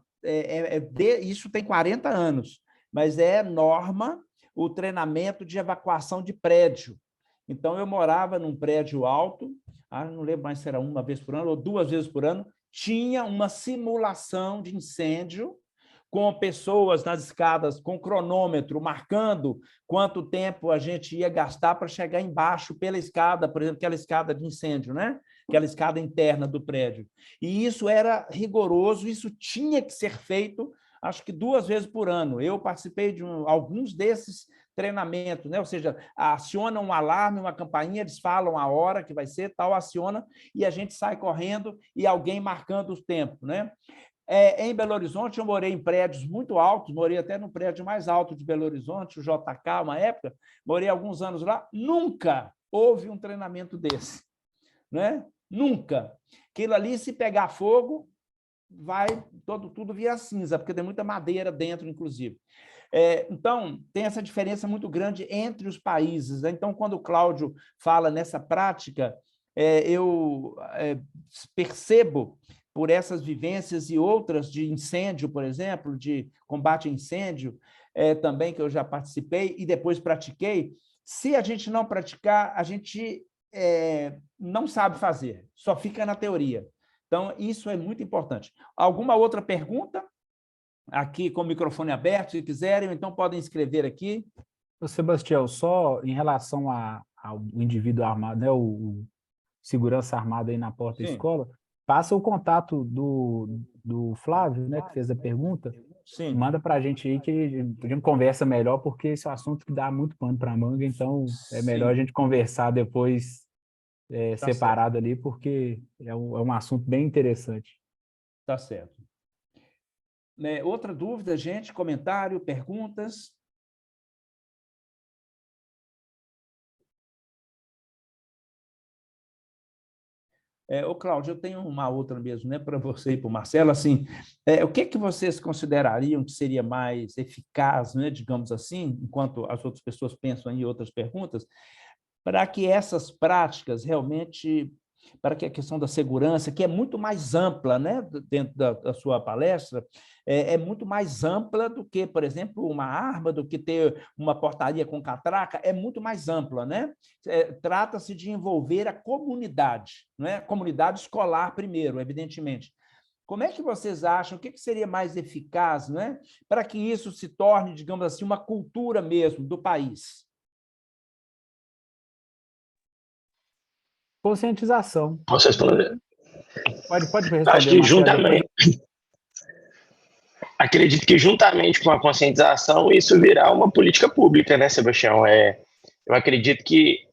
isso tem 40 anos, mas é norma o treinamento de evacuação de prédio. Então, eu morava num prédio alto, não lembro mais se era uma vez por ano ou 2 vezes por ano, tinha uma simulação de incêndio com pessoas nas escadas, com cronômetro, marcando quanto tempo a gente ia gastar para chegar embaixo pela escada, por exemplo, aquela escada de incêndio, né? Aquela escada interna do prédio. E isso era rigoroso, isso tinha que ser feito, acho que 2 vezes por ano. Eu participei de alguns desses treinamentos, né? Ou seja, aciona um alarme, uma campainha, eles falam a hora que vai ser, tal, aciona, e a gente sai correndo e alguém marcando o tempo, né? Em Belo Horizonte, eu morei em prédios muito altos, morei até no prédio mais alto de Belo Horizonte, o JK, uma época, morei alguns anos lá, nunca houve um treinamento desse, né? Nunca. Aquilo ali, se pegar fogo, vai tudo vira cinza, porque tem muita madeira dentro, inclusive. Então, tem essa diferença muito grande entre os países, né? Então, quando o Cláudio fala nessa prática, eu percebo, por essas vivências e outras de incêndio, por exemplo, de combate a incêndio, também que eu já participei e depois pratiquei, se a gente não praticar, a gente não sabe fazer, só fica na teoria. Então, isso é muito importante. Alguma outra pergunta? Aqui com o microfone aberto, se quiserem, então podem escrever aqui. Sebastião, só em relação ao indivíduo armado, né, o segurança armado aí na porta da Sim. escola, passa o contato do Flávio, né, que fez a pergunta, Sim. manda para a gente aí que a gente conversa melhor, porque esse é um assunto que dá muito pano para manga, então é melhor a gente conversar depois separado ali, porque é um assunto bem interessante. Tá certo. Outra dúvida, gente? Comentário, perguntas? Ô, Cláudio, eu tenho uma outra mesmo, né, para você e para o Marcelo. Assim, o que vocês considerariam que seria mais eficaz, né, digamos assim, enquanto as outras pessoas pensam em outras perguntas, para que essas práticas realmente, para que a questão da segurança, que é muito mais ampla, né, dentro da sua palestra, é muito mais ampla do que, por exemplo, uma arma, do que ter uma portaria com catraca, é muito mais ampla, né? Trata-se de envolver a comunidade, né? Comunidade escolar primeiro, evidentemente. Como é que vocês acham, o que seria mais eficaz, né, para que isso se torne, digamos assim, uma cultura mesmo do país? Conscientização. Posso responder? Pode Acho responder, que Marcelo, depois. acredito que juntamente com a conscientização isso virá uma política pública, né, Sebastião? Eu acredito que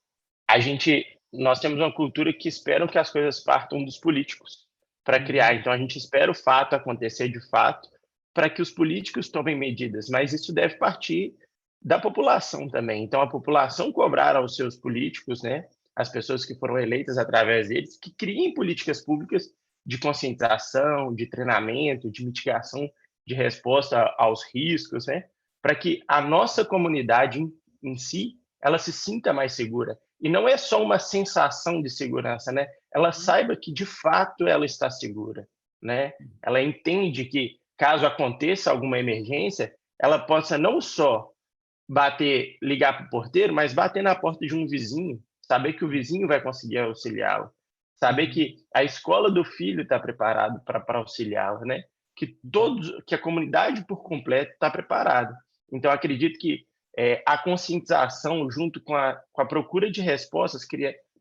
nós temos uma cultura que esperam que as coisas partam dos políticos. para criar. Então, a gente espera o fato acontecer de fato para que os políticos tomem medidas, mas isso deve partir da população também. Então, a população cobrar aos seus políticos, né, as pessoas que foram eleitas através deles, que criem políticas públicas de conscientização, de treinamento, de mitigação, de resposta aos riscos, né, para que a nossa comunidade em si ela se sinta mais segura. E não é só uma sensação de segurança, né? Ela saiba que, de fato, ela está segura, né? Ela entende que, caso aconteça alguma emergência, ela possa não só ligar para o porteiro, mas bater na porta de um vizinho, saber que o vizinho vai conseguir auxiliá-la, saber que a escola do filho está preparada para auxiliá-la, né? Que a comunidade por completo está preparada. Então, acredito que a conscientização, junto com a procura de respostas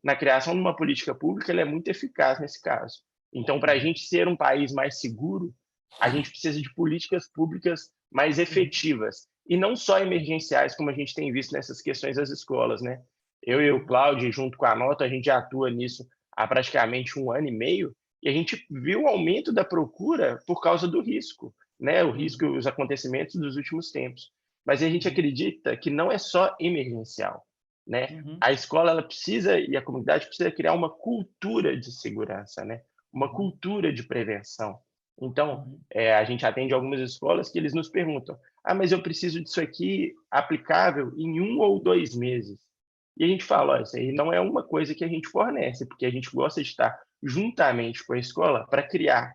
na criação de uma política pública, ela é muito eficaz nesse caso. Então, para a gente ser um país mais seguro, a gente precisa de políticas públicas mais efetivas, e não só emergenciais, como a gente tem visto nessas questões das escolas, né? Eu e o Cláudio, junto com a Nota, a gente já atua nisso há praticamente 1 ano e meio, e a gente viu o aumento da procura por causa do risco, né? O risco e os acontecimentos dos últimos tempos. Mas a gente acredita que não é só emergencial, né? A escola ela precisa, e a comunidade precisa criar uma cultura de segurança, né? Uma cultura de prevenção. Então, a gente atende algumas escolas que eles nos perguntam: mas eu preciso disso aqui aplicável em 1 ou 2 meses. E a gente fala: isso aí não é uma coisa que a gente fornece, porque a gente gosta de estar juntamente com a escola para criar,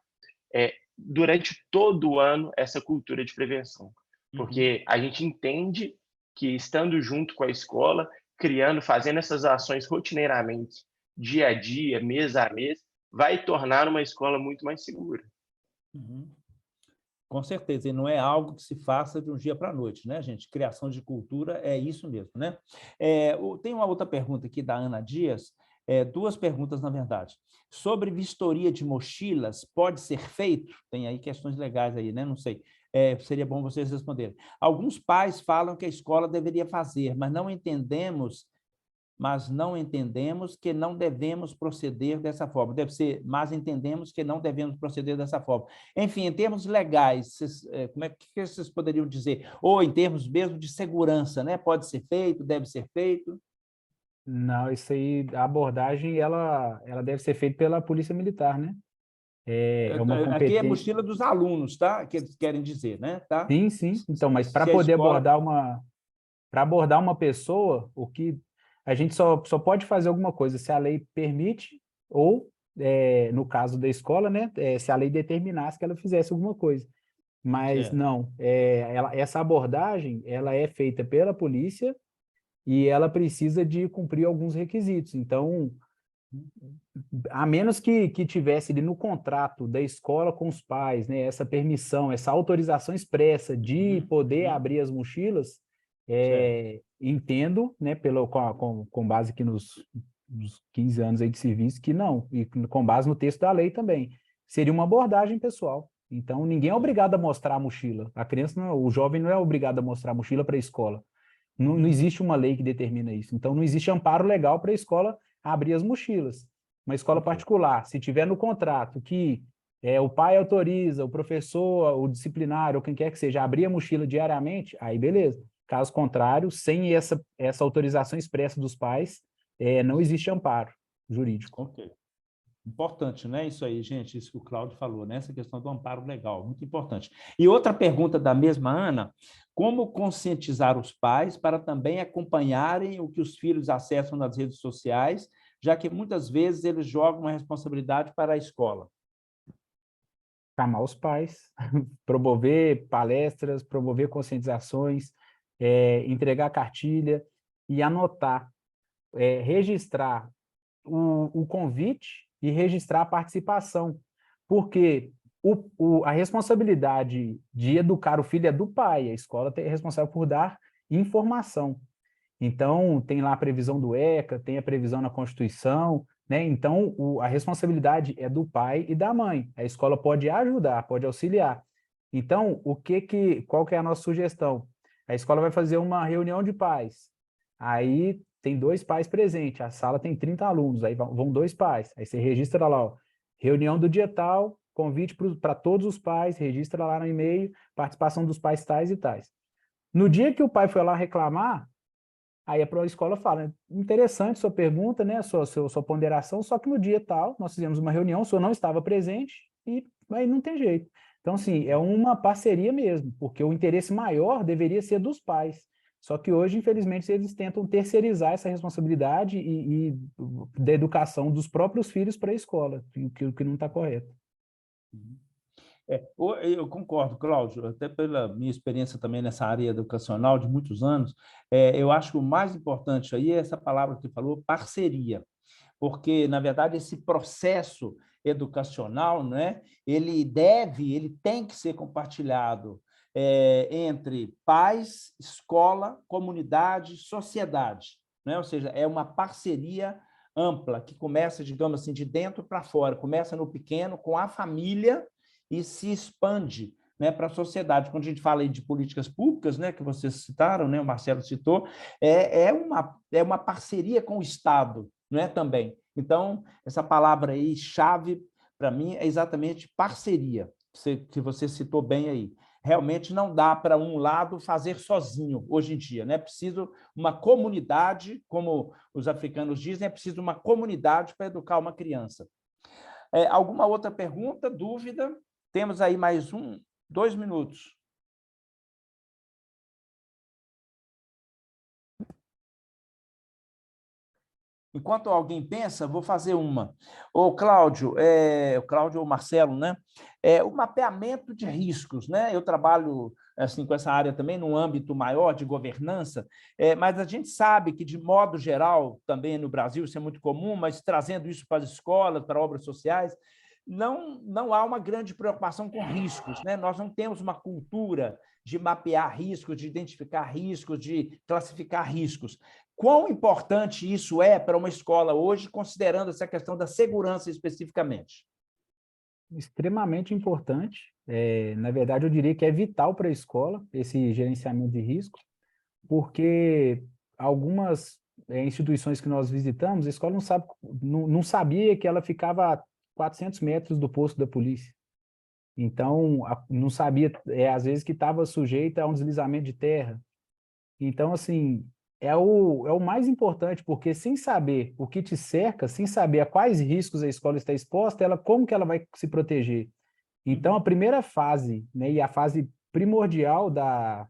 durante todo o ano, essa cultura de prevenção. Porque a gente entende que, estando junto com a escola, fazendo essas ações rotineiramente, dia a dia, mês a mês, vai tornar uma escola muito mais segura. Com certeza, e não é algo que se faça de um dia para a noite, né, gente? Criação de cultura é isso mesmo, né? Tem uma outra pergunta aqui da Ana Dias, 2 perguntas, na verdade. Sobre vistoria de mochilas, pode ser feito? Tem aí questões legais aí, né? Não sei. Seria bom vocês responderem. Alguns pais falam que a escola deveria fazer, mas não entendemos que não devemos proceder dessa forma. Mas entendemos que não devemos proceder dessa forma. Enfim, em termos legais, como é que vocês poderiam dizer? Ou em termos mesmo de segurança, né? Pode ser feito, deve ser feito? Não, isso aí, a abordagem, ela deve ser feita pela Polícia Militar, né? É uma Aqui é competência. mochila dos alunos, tá? Que eles querem dizer, né? Tá? Sim, sim. Então, mas para Se a poder escola... abordar uma pessoa, o que a gente só pode fazer alguma coisa se a lei permite, ou, no caso da escola, né, se a lei determinasse que ela fizesse alguma coisa. Mas Certo. não, essa abordagem, ela é feita pela polícia e ela precisa de cumprir alguns requisitos. Então, a menos que tivesse ali no contrato da escola com os pais, né, essa permissão, essa autorização expressa de poder abrir as mochilas, entendo, né, com base aqui nos 15 anos aí de serviço, que não, e com base no texto da lei também, seria uma abordagem pessoal. Então, ninguém é obrigado a mostrar a mochila. A criança, o jovem não é obrigado a mostrar a mochila para a escola. Não existe uma lei que determina isso. Então, não existe amparo legal para a escola abrir as mochilas. Uma escola particular, se tiver no contrato que o pai autoriza, o professor, o disciplinário, ou quem quer que seja, abrir a mochila diariamente, aí beleza. Caso contrário, sem essa autorização expressa dos pais, não existe amparo jurídico. Ok. Importante, né? Isso aí, gente, isso que o Cláudio falou, né? Essa questão do amparo legal, muito importante. E outra pergunta da mesma Ana: como conscientizar os pais para também acompanharem o que os filhos acessam nas redes sociais, já que muitas vezes eles jogam a responsabilidade para a escola? Chamar os pais, promover palestras, promover conscientizações, entregar cartilha e anotar, registrar o convite e registrar a participação, porque a responsabilidade de educar o filho é do pai, a escola é responsável por dar informação. Então, tem lá a previsão do ECA, tem a previsão na Constituição, né? Então, a responsabilidade é do pai e da mãe. A escola pode ajudar, pode auxiliar. Então, qual que é a nossa sugestão? A escola vai fazer uma reunião de pais. Aí tem 2 pais presentes, a sala tem 30 alunos, aí vão 2 pais. Aí você registra lá, ó, reunião do dia tal, convite para todos os pais, registra lá no e-mail, participação dos pais tais e tais. No dia que o pai foi lá reclamar, aí a escola fala, interessante sua pergunta, né, sua ponderação, só que no dia tal, nós fizemos uma reunião, o senhor não estava presente, e aí não tem jeito. Então, assim, é uma parceria mesmo, porque o interesse maior deveria ser dos pais. Só que hoje, infelizmente, eles tentam terceirizar essa responsabilidade e da educação dos próprios filhos para a escola, o que não está correto. Eu concordo, Cláudio, até pela minha experiência também nessa área educacional de muitos anos, eu acho que o mais importante aí é essa palavra que falou, parceria, porque, na verdade, esse processo educacional, né, ele tem que ser compartilhado entre pais, escola, comunidade, sociedade, né? Ou seja, é uma parceria ampla que começa, digamos assim, de dentro para fora, começa no pequeno, com a família, e se expande, né, para a sociedade. Quando a gente fala aí de políticas públicas, né, que vocês citaram, né, o Marcelo citou, é uma parceria com o Estado, né, também. Então, essa palavra aí, chave, para mim, é exatamente parceria, que você citou bem aí. Realmente não dá para um lado fazer sozinho, hoje em dia, né? É preciso uma comunidade, como os africanos dizem, é preciso uma comunidade para educar uma criança. Alguma outra pergunta, dúvida? Temos aí mais 2 minutos. Enquanto alguém pensa, vou fazer uma. O Cláudio ou Marcelo, né? O mapeamento de riscos, né? Eu trabalho assim com essa área também num âmbito maior de governança, mas a gente sabe que, de modo geral, também no Brasil isso é muito comum, mas trazendo isso para as escolas, para obras sociais, não há uma grande preocupação com riscos, né? Nós não temos uma cultura de mapear riscos, de identificar riscos, de classificar riscos. Quão importante isso é para uma escola hoje, considerando essa questão da segurança especificamente? Extremamente importante. Na verdade, eu diria que é vital para a escola esse gerenciamento de risco, porque algumas instituições que nós visitamos, a escola não sabia que ela ficava a 400 metros do posto da polícia. Então, não sabia, às vezes, que estava sujeita a um deslizamento de terra. Então, assim, é o mais importante, porque sem saber o que te cerca, sem saber a quais riscos a escola está exposta, como que ela vai se proteger? Então, a primeira fase, né, e a fase primordial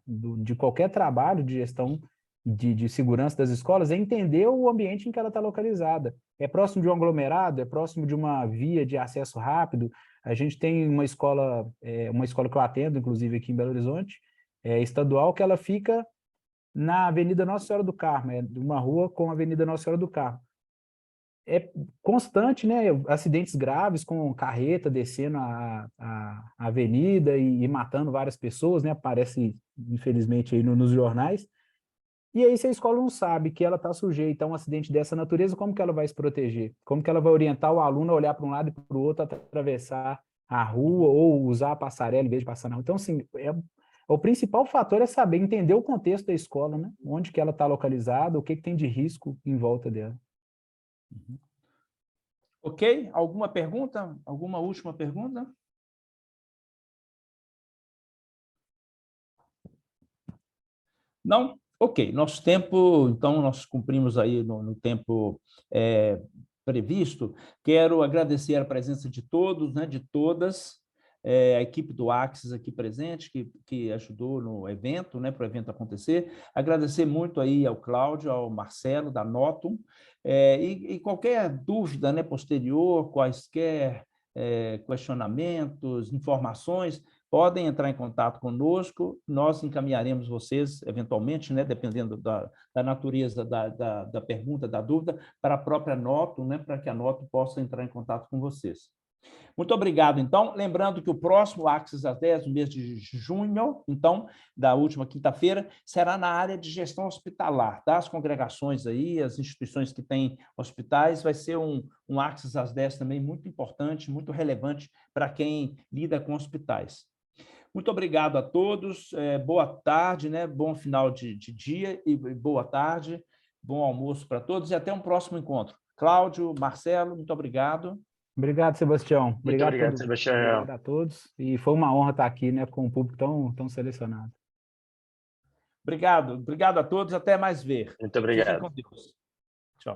de qualquer trabalho de gestão de segurança das escolas é entender o ambiente em que ela está localizada. É próximo de um aglomerado? É próximo de uma via de acesso rápido? A gente tem uma escola que eu atendo, inclusive aqui em Belo Horizonte, estadual, que ela fica na Avenida Nossa Senhora do Carmo, uma rua com a Avenida Nossa Senhora do Carmo. É constante, né? Acidentes graves com carreta descendo a avenida e matando várias pessoas, né? Aparece, infelizmente, aí nos jornais. E aí, se a escola não sabe que ela está sujeita a um acidente dessa natureza, como que ela vai se proteger? Como que ela vai orientar o aluno a olhar para um lado e para o outro, atravessar a rua ou usar a passarela em vez de passar na rua? Então, assim, o principal fator é saber, entender o contexto da escola, né? Onde que ela está localizada, o que tem de risco em volta dela. Ok? Alguma pergunta? Alguma última pergunta? Não? Ok. Nosso tempo, então, nós cumprimos aí no tempo previsto. Quero agradecer a presença de todos, né, de todas, a equipe do Axis aqui presente, que ajudou no evento, né, para o evento acontecer. Agradecer muito aí ao Cláudio, ao Marcelo, da Notum, e qualquer dúvida, né, posterior, quaisquer questionamentos, informações, podem entrar em contato conosco, nós encaminharemos vocês, eventualmente, né, dependendo da natureza da pergunta, da dúvida, para a própria Notum, né, para que a Notum possa entrar em contato com vocês. Muito obrigado, então. Lembrando que o próximo Axis às 10, no mês de junho, então, da última quinta-feira, será na área de gestão hospitalar, tá? As congregações aí, as instituições que têm hospitais, vai ser um Axis às 10 também muito importante, muito relevante para quem lida com hospitais. Muito obrigado a todos, boa tarde, né? Bom final de dia e boa tarde, bom almoço para todos e até um próximo encontro. Cláudio, Marcelo, muito obrigado. Obrigado, Sebastião. Muito obrigado, Sebastião. Obrigado a todos. E foi uma honra estar aqui, né, com um público tão selecionado. Obrigado a todos, até mais ver. Muito Fiquem obrigado. com Deus.